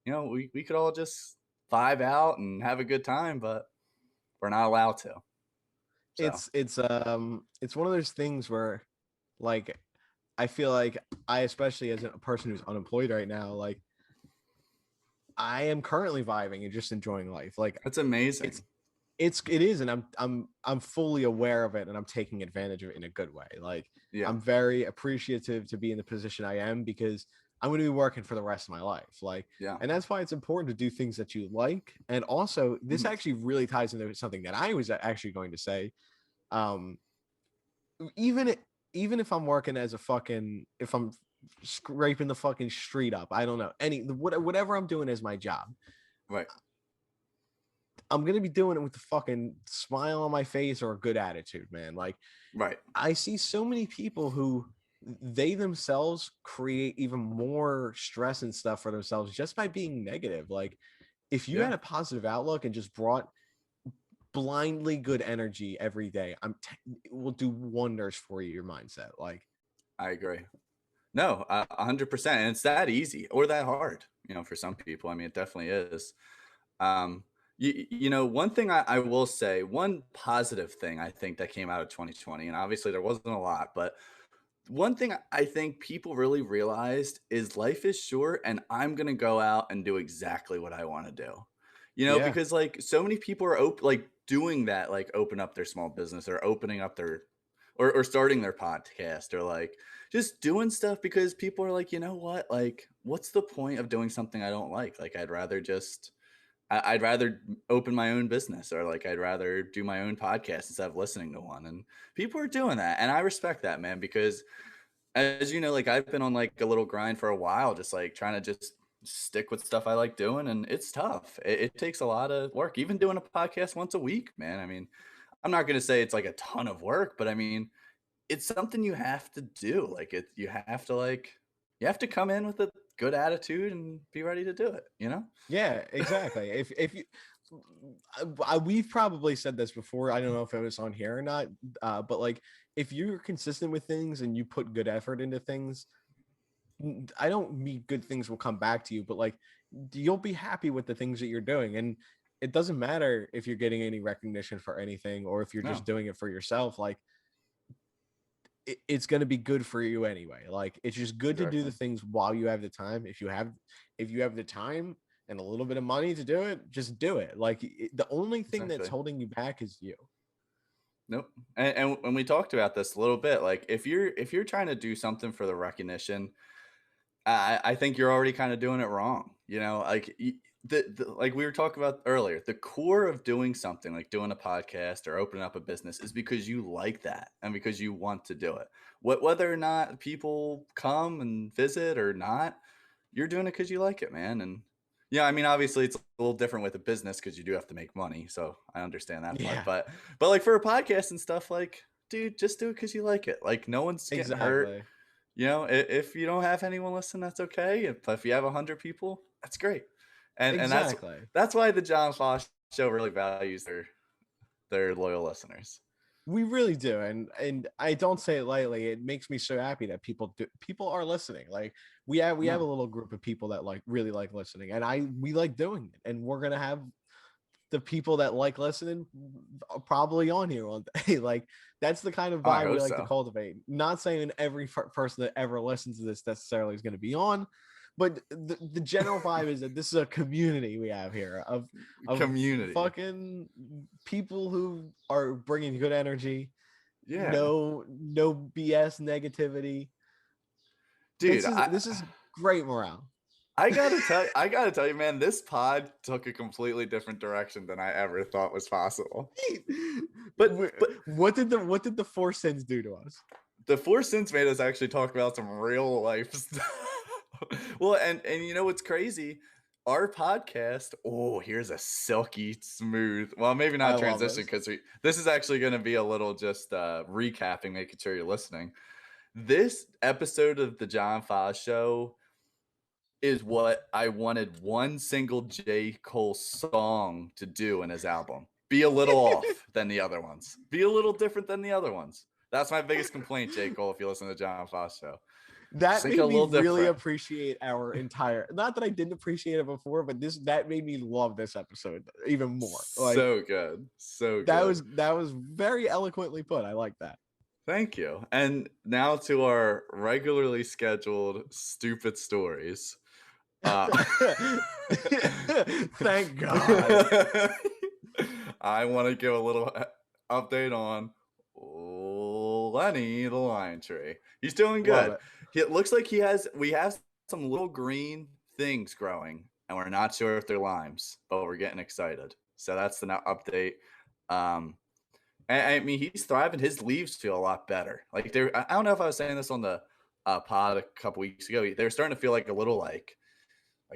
We could all just vibe out and have a good time, but we're not allowed to. So. It's one of those things where, like, I feel like I, especially as a person who's unemployed right now, like I am currently vibing and just enjoying life. Like, that's amazing. It is, and I'm fully aware of it, and I'm taking advantage of it in a good way. Like, yeah. I'm very appreciative to be in the position I am, because I'm going to be working for the rest of my life. Like, yeah. And that's why it's important to do things that you like. And also, this actually really ties into something that I was actually going to say. Even if I'm working as if I'm scraping the fucking street up, I don't know, whatever I'm doing as my job, right? I'm gonna be doing it with the fucking smile on my face or a good attitude, man. Like, right. I see so many people who they themselves create even more stress and stuff for themselves just by being negative. Like, if you had a positive outlook and just brought blindly good energy every day, it will do wonders for your mindset. Like, I agree. No, 100%. And it's that easy or that hard, for some people. I mean, it definitely is. One thing I will say, one positive thing I think that came out of 2020, and obviously there wasn't a lot, but one thing I think people really realized is life is short, and I'm going to go out and do exactly what I want to do. Because like so many people are doing that, like open up their small business or opening up their or starting their podcast, or like just doing stuff because people are like, you know what? Like, what's the point of doing something I don't like? Like, I'd rather open my own business, or like I'd rather do my own podcast instead of listening to one. And people are doing that, and I respect that, man, because as you know, like I've been on like a little grind for a while, just like trying to just stick with stuff I like doing, and it's tough. It takes a lot of work, even doing a podcast once a week, man. I mean, I'm not going to say it's like a ton of work, but I mean, it's something you have to do. Like you have to come in with a good attitude and be ready to do it, Yeah, exactly. If you, we've probably said this before. I don't know if it was on here or not, but like, if you're consistent with things and you put good effort into things, I don't mean good things will come back to you, but like, you'll be happy with the things that you're doing. And it doesn't matter if you're getting any recognition for anything, or if you're just doing it for yourself. Like, it's going to be good for you anyway. Like, it's just good to do the things while you have the time. If you have the time and a little bit of money to do it, just do it. Like, the only thing that's holding you back is you. Nope. And we talked about this a little bit. Like, if you're trying to do something for the recognition, I think you're already kind of doing it wrong. Like like we were talking about earlier, the core of doing something like doing a podcast or opening up a business is because you like that and because you want to do it. Whether or not people come and visit or not, you're doing it because you like it, man. And Yeah, I mean, obviously it's a little different with a business because you do have to make money. So I understand that part. Yeah, But like for a podcast and stuff, like, dude, just do it because you like it. Like no one's getting hurt. exactly. You know, if you don't have anyone listen, that's okay. If you have 100 people, that's great. And Exactly. that's why the John Foss show really values their loyal listeners. We really do, and I don't say it lightly. It makes me so happy that people are listening. Like we have a No. little group of people that like really like listening, and we like doing it, and we're gonna have the people that like listening probably on here one day. Like that's the kind of Oh, I vibe we hope like to so. cultivate. Not saying every person that ever listens to this necessarily is going to be on, but the general vibe is that this is a community we have here of Community. fucking people who are bringing good energy, Yeah. no BS negativity. Dude, This is great morale. I gotta tell you, man, this pod took a completely different direction than I ever thought was possible. But What did the Four Sins do to us? the Four Sins made us actually talk about some real life stuff. Well, and you know what's crazy? Our podcast, oh, here's a silky smooth. Well, maybe I not love transition this. because this is actually going to be a little just recapping, making sure you're listening. This episode of the John Foss Show is what I wanted one single J. Cole song to do in his album. Be a little off than the other ones. Be a little different than the other ones. That's my biggest complaint, J. Cole, if you listen to the John Foss Show. That Think made a me little really different. appreciate our entire, not that I didn't appreciate it before, but that made me love this episode even more. Like So good. So good. that was very eloquently put. I like that. Thank you. And now to our regularly scheduled stupid stories. Thank God. I want to give a little update on Lenny the Lion Tree. He's doing Love good. it. It looks like we have some little green things growing, and we're not sure if they're limes, but we're getting excited. So that's the update. I mean, he's thriving. His leaves feel a lot better. Like I don't know if I was saying this on the pod a couple weeks ago. They're starting to feel like a little like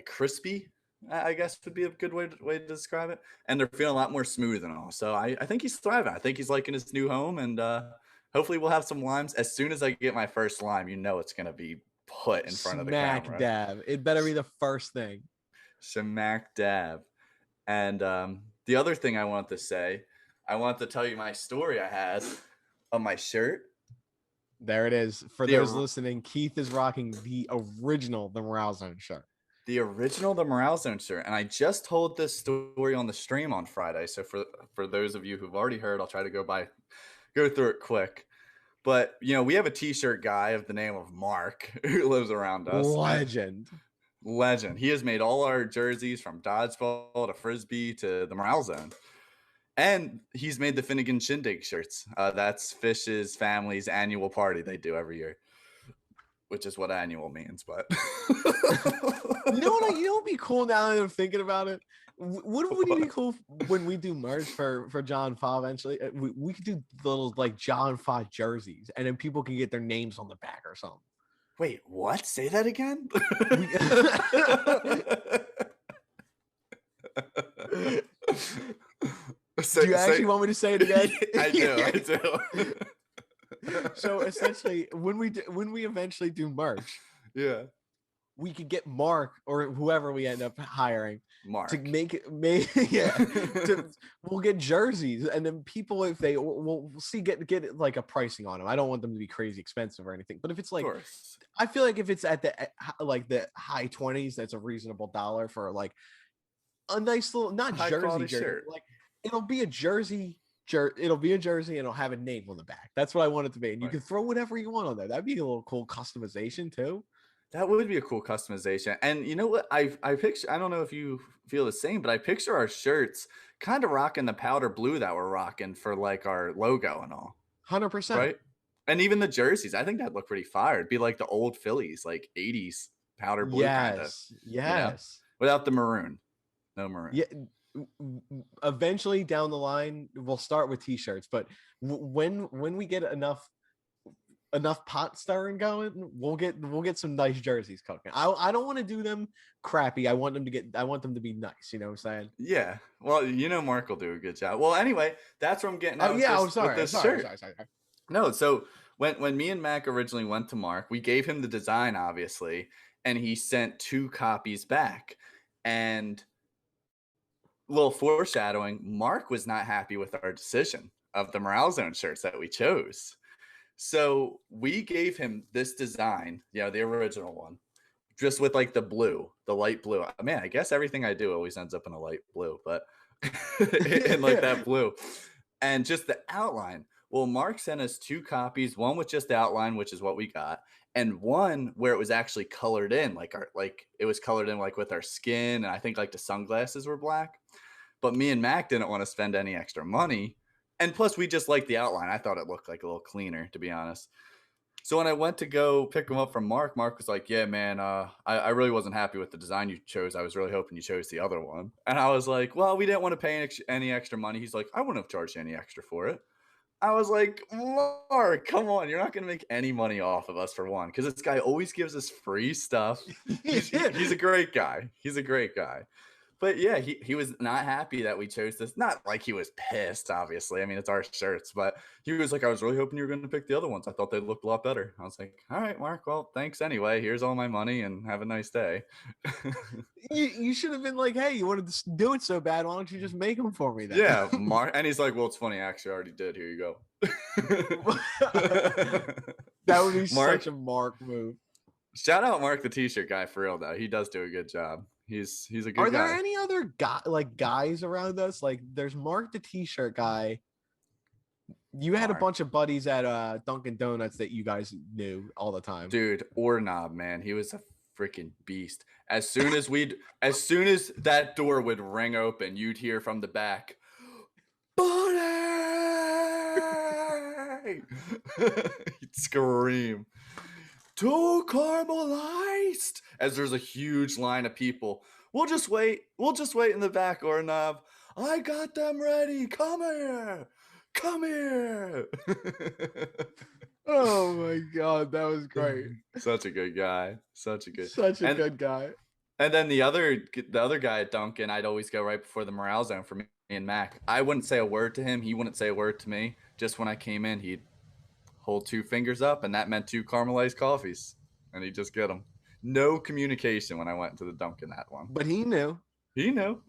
crispy, I guess would be a good way to describe it. And they're feeling a lot more smooth and all. So I think he's thriving. I think he's liking his new home, and hopefully we'll have some limes. As soon as I get my first lime, you know it's gonna be put in front of the Smack camera. dab. It better be the first thing. Smack dab. And the other thing I want to say, I want to tell you my story I had on my shirt. There it is. For those listening, Keith is rocking the original The Morale Zone shirt. The original The Morale Zone shirt. And I just told this story on the stream on Friday. So for those of you who've already heard, I'll try to go through it quick. But, you know, we have a t-shirt guy of the name of Mark who lives around us. Legend. He has made all our jerseys from dodgeball to frisbee to the Morale Zone. And he's made the Finnegan Shindig shirts. That's Fish's family's annual party they do every year, which is what annual means. But you know what would be cool now that I'm thinking about it? Would it be cool when we do merch for John Fa eventually? We could do little like John Fa jerseys, and then people can get their names on the back or something. Wait, what? Say that again? Do you actually want me to say it again? I do. So essentially, when we eventually do merch, yeah, we could get Mark or whoever we end up hiring Mark to make yeah. We'll get jerseys, and then people, if they we'll see get like a pricing on them. I don't want them to be crazy expensive or anything, but if it's like, I feel like if it's at the high 20s, that's a reasonable dollar for like a nice little not high jersey shirt. Like it'll be a jersey. It'll be a jersey and it'll have a name on the back. That's what I want it to be. And you can throw whatever you want on there. That'd be a little cool customization too. That would be a cool customization. And you know what? I picture, I don't know if you feel the same, but I picture our shirts kind of rocking the powder blue that we're rocking for like our logo and all. 100%. Right? And even the jerseys, I think that'd look pretty fire. It'd be like the old Phillies, like 80s powder blue kind of. Yes. You know? Without the maroon. No maroon. Yeah. Eventually down the line, we'll start with t-shirts, but when we get enough enough pot stirring going, we'll get some nice jerseys cooking. I don't want to do them crappy. I want them to be nice. You know what I'm saying? Yeah. Well, Mark will do a good job. Well, anyway, that's what I'm getting at Oh with yeah. this, I'm sorry. with this Sorry. shirt. No, so when me and Mac originally went to Mark, we gave him the design, obviously, and he sent 2 copies back. And little foreshadowing, Mark was not happy with our decision of the Morale Zone shirts that we chose. So we gave him this design, the original one, just with like the light blue. Man, I guess everything I do always ends up in a light blue, but in like that blue. And just the outline. Well, Mark sent us 2 copies, one with just the outline, which is what we got, and one where it was actually colored in, it was colored in like with our skin, and I think like the sunglasses were black. But me and Mac didn't want to spend any extra money. And plus, we just liked the outline. I thought it looked like a little cleaner, to be honest. So when I went to go pick them up from Mark was like, yeah, man, I really wasn't happy with the design you chose. I was really hoping you chose the other one. And I was like, well, we didn't want to pay any extra money. He's like, I wouldn't have charged you any extra for it. I was like, Mark, come on. You're not going to make any money off of us for one. Because this guy always gives us free stuff. He's a great guy. He's a great guy. But yeah, he was not happy that we chose this. Not like he was pissed, obviously. I mean, it's our shirts. But he was like, I was really hoping you were going to pick the other ones. I thought they looked a lot better. I was like, all right, Mark. Well, thanks anyway. Here's all my money and have a nice day. You should have been like, hey, you wanted to do it so bad. Why don't you just make them for me then? Yeah, Mark. And he's like, well, it's funny. I actually already did. Here you go. That would be such a Mark move. Shout out Mark, the t-shirt guy, for real, though. He does do a good job. He's a good guy. Are there any other guys around us? Like, there's Mark, the t-shirt guy. You had a bunch of buddies at Dunkin' Donuts that you guys knew all the time. Dude, Ornob, man. He was a freaking beast. As soon as that door would ring open, you'd hear from the back, Buddy! He'd scream, 2 caramelized, as there's a huge line of people. We'll just wait in the back, Ornob. I got them ready. Come here. Oh my god, that was great. Such a good guy. Good guy. And then the other guy at Dunkin', I'd always go right before the Morale Zone for me and Mac. I wouldn't say a word to him. He wouldn't say a word to me. Just when I came in, he'd hold 2 fingers up, and that meant 2 caramelized coffees. And he'd just get them. No communication when I went to the Dunkin' that one. But he knew. No,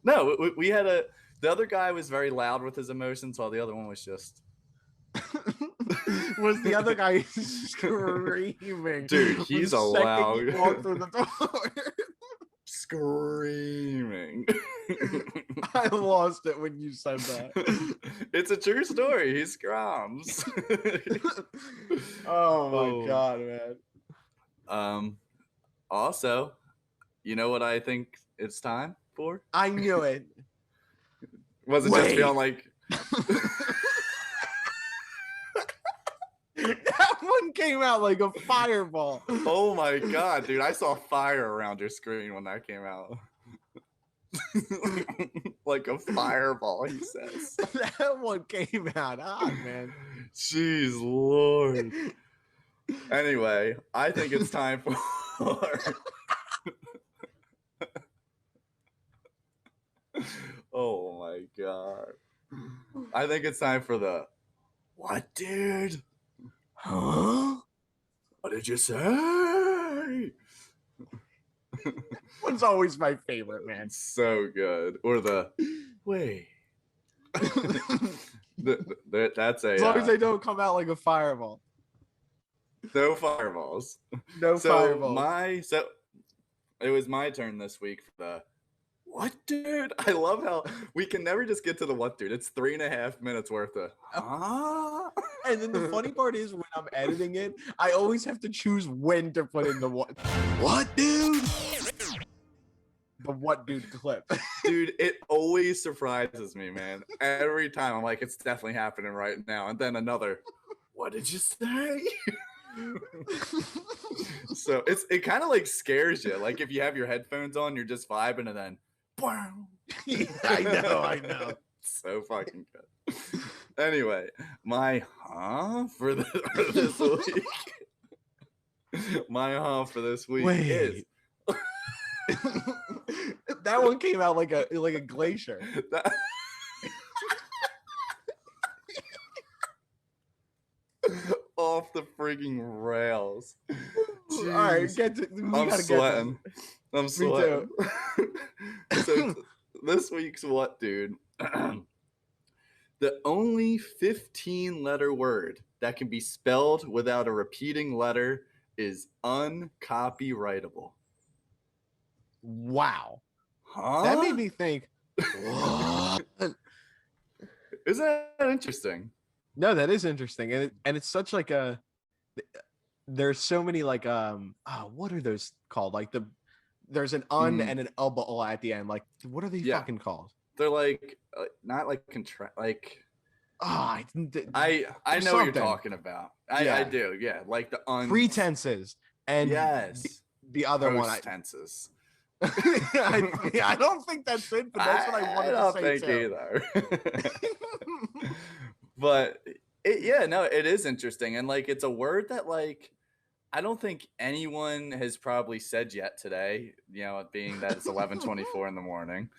we had the other guy was very loud with his emotions, while the other one was just... Was the other guy screaming? Dude, he's a loud... Walked through the door. Screaming. I lost it when you said that. It's a true story. He scrums. Oh my god, man. Also, you know what I think it's time for? I knew it. Was it just feeling like that one came out like a fireball? Oh my god, dude! I saw fire around your screen when that came out. Like a fireball, he says. That one came out hot, man. Jeez Lord. Anyway, I think it's time for oh my god. I think it's time for the what, dude? Huh? What did you say? One's always my favorite, man. So good. Or the wait. That's a as long as they don't come out like a fireball. No fireballs. No fireballs. So it was my turn this week for the what, dude? I love how we can never just get to the what, dude. It's 3.5 minutes worth of And then the funny part is when I'm editing it, I always have to choose when to put in the what. What, dude? The what, dude clip. Dude, it always surprises me, man. Every time I'm like, it's definitely happening right now. And then another, what did you say? So it kind of like scares you. Like if you have your headphones on, you're just vibing, and then I know. So fucking good. Anyway, my for this week. My for this week is that one came out like a glacier. Off the freaking rails. All right, I'm sweating. I'm sweating. So this week's what, dude? The only 15-letter word that can be spelled without a repeating letter is uncopyrightable. Wow. Huh? That made me think. What? Isn't that interesting? No, that is interesting, and it's such like a. There's so many like what are those called? Like there's an and an at the end. Like what are they fucking called? They're like not like like. I know what you're talking about. I do. Yeah, like the pretenses and the other one tenses. I don't think that's it, but that's what I wanted to say too. Either. But it is interesting, and like it's a word that like I don't think anyone has probably said yet today. You know, being that it's 11:24 in the morning.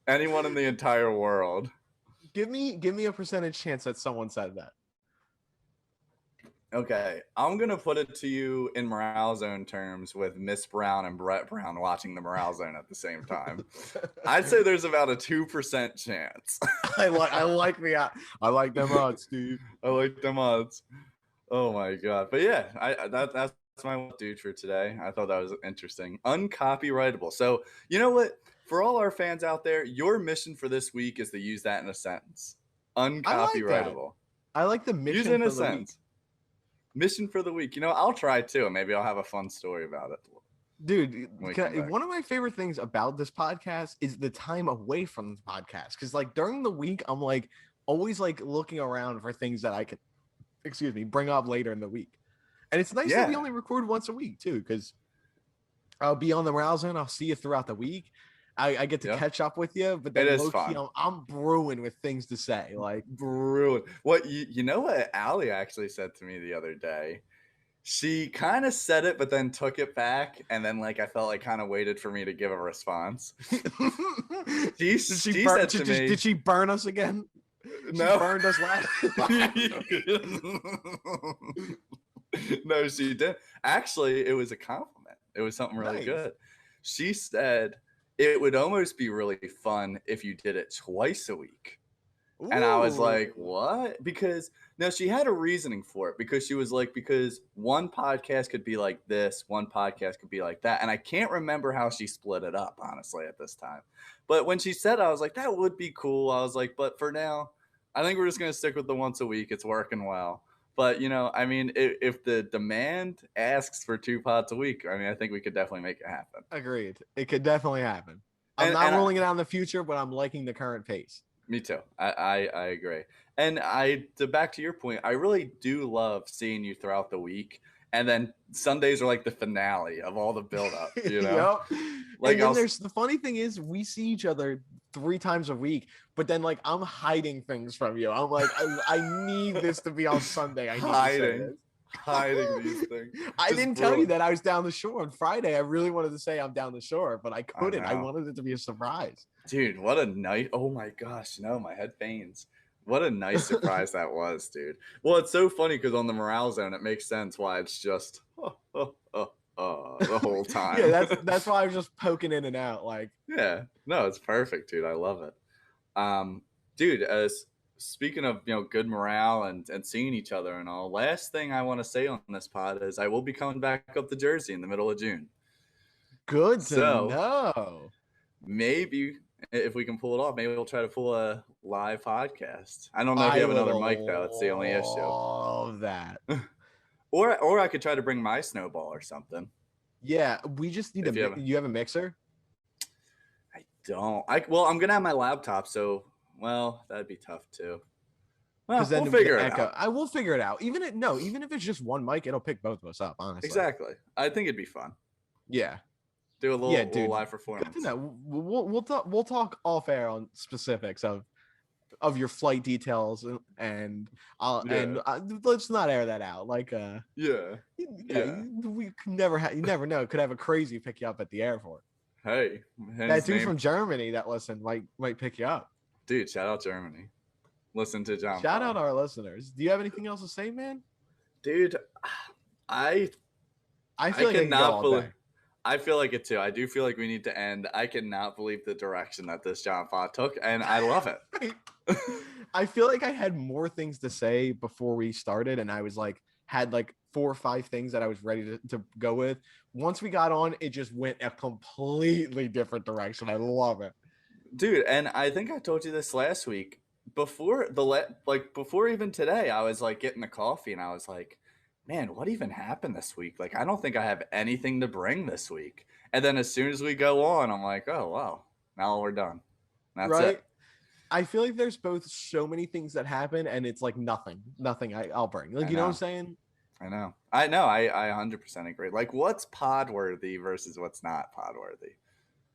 Anyone in the entire world. Give me a percentage chance that someone said that. Okay, I'm gonna put it to you in Morale Zone terms with Miss Brown and Brett Brown watching the Morale Zone at the same time. I'd say there's about a 2% chance. I like them odds, Steve. I like them odds. Oh my god! But yeah, that's my dude for today. I thought that was interesting. Uncopyrightable. So you know what? For all our fans out there, your mission for this week is to use that in a sentence. Uncopyrightable. I like the mission. Use it in a sentence. Mission for the week. You know, I'll try too. Maybe I'll have a fun story about it. Dude, one of my favorite things about this podcast is the time away from the podcast. Because like during the week, I'm like always like looking around for things that I could, bring up later in the week. And it's nice that we only record once a week too, because I'll be on the Morale Zone. I'll see you throughout the week. I get to catch up with you, but then it is fun. I'm brewing with things to say. Like brewing. What you know what Allie actually said to me the other day? She kind of said it, but then took it back, and then like I felt like kind of waited for me to give a response. She said to me, "Did she burn us again?" No, she burned us last. No, she didn't. Actually, it was a compliment. It was something really good. She said it would almost be really fun if you did it twice a week. Ooh. And I was like, what? Because now she had a reasoning for it, because she was like, because one podcast could be like this, one podcast could be like that. And I can't remember how she split it up, honestly, at this time. But when she said, I was like, that would be cool. I was like, but for now, I think we're just going to stick with the once a week. It's working well. But, you know, I mean, if the demand asks for 2 pods a week, I mean, I think we could definitely make it happen. Agreed. It could definitely happen. I'm not ruling it out in the future, but I'm liking the current pace. Me too. I agree. And back to your point, I really do love seeing you throughout the week. And then Sundays are like the finale of all the buildup, you know? Yep. Like, and then the funny thing is we see each other 3 times a week, but then like I'm hiding things from you. I'm like, I need this to be on Sunday. I need hiding these things. I didn't tell you that I was down the shore on Friday. I really wanted to say I'm down the shore, but I couldn't. I wanted it to be a surprise. Dude, what a night. Oh my gosh, no, my head pains. What a nice surprise that was, dude. Well, it's so funny because on the Morale Zone, it makes sense why it's just the whole time. Yeah, that's why I was just poking in and out. Like, yeah, no, it's perfect, dude. I love it. Dude, speaking of, you know, good morale and seeing each other and all, last thing I want to say on this pod is I will be coming back up to Jersey in the middle of June. Good to know. Maybe if we can pull it off, maybe we'll try to pull a live podcast. I don't know if you have another mic though. That's the only issue. All that. or I could try to bring my snowball or something. Yeah, we just need you have a mixer? I don't. I'm gonna have my laptop, so that'd be tough too. Well, then we'll figure it out. I will figure it out. Even if it's just one mic, it'll pick both of us up. Honestly, exactly. I think it'd be fun. Yeah. Do a little live performance. Good to know. We'll talk off air on specifics of of your flight details, and let's not air that out. Like Yeah. we could never you never know, could have a crazy pick you up at the airport. Hey, That dude from Germany that might pick you up. Dude, shout out Germany. Listen to John. Shout out our listeners. Do you have anything else to say, man? Dude, I feel like I cannot believe. I feel like it too. I do feel like we need to end. I cannot believe the direction that this John Fa took, and I love it. I feel like I had more things to say before we started, and I was had 4 or 5 things that I was ready to go with. Once we got on, it just went a completely different direction. I love it, dude. And I think I told you this last week. Before before even today, I was getting the coffee, and I was like, man, what even happened this week? I don't think I have anything to bring this week. And then as soon as we go on, I'm like, oh, wow, now we're done. That's right? It. I feel like there's both so many things that happen, and it's nothing I'll bring. You know what I'm saying? I know. I 100% agree. What's pod worthy versus what's not pod worthy?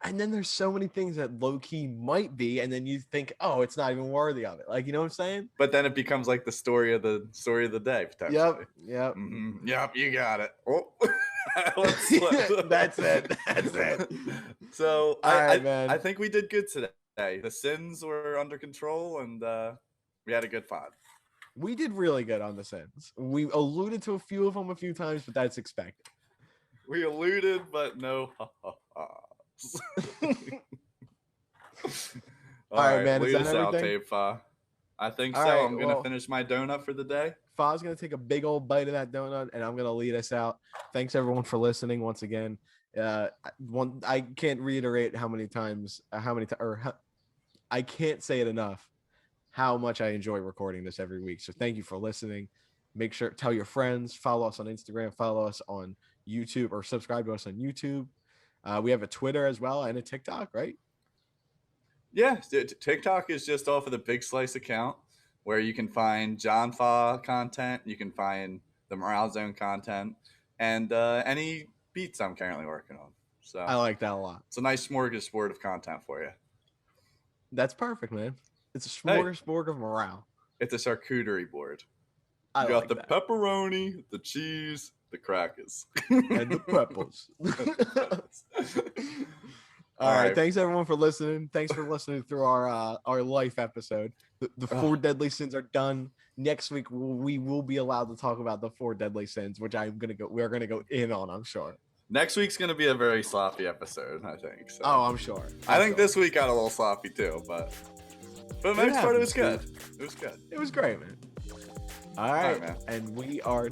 And then there's so many things that low key might be, and then you think, oh, it's not even worthy of it. You know what I'm saying? But then it becomes the story of the day potentially. Yep. Mm-hmm. Yep. You got it. Oh, that's it. So I think we did good today. The sins were under control, and we had a good pod. We did really good on the sins. We alluded to a few of them a few times, but that's expected. We alluded, but no. All right, man. Is that everything? I think so. Right, I'm gonna finish my donut for the day. Fa's gonna take a big old bite of that donut, and I'm gonna lead us out. Thanks everyone for listening once again. I can't reiterate I can't say it enough how much I enjoy recording this every week. So thank you for listening. Make sure tell your friends, follow us on Instagram, follow us on YouTube, or subscribe to us on YouTube. We have a Twitter as well and a TikTok, right? Yeah, TikTok is just off of the Big Slice account, where you can find John Fa content, you can find the Morale Zone content, and any beats I'm currently working on. So I like that a lot. It's a nice smorgasbord of content for you. That's perfect, man. It's a smorgasbord of morale. It's a charcuterie board. You got the pepperoni, the cheese, the crackers, and the peppers. All right. Thanks everyone for listening. Thanks for listening through our life episode. The 4 deadly sins are done. Next week we will be allowed to talk about the 4 deadly sins, which we're gonna go in on, I'm sure. Next week's gonna be a very sloppy episode, I think. So. Oh, I'm sure. I think this week got a little sloppy too, but for the most part, it was good. It was good. It was great, man. All right, man. And we are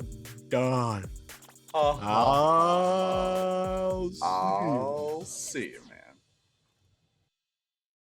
done. I'll see you, man.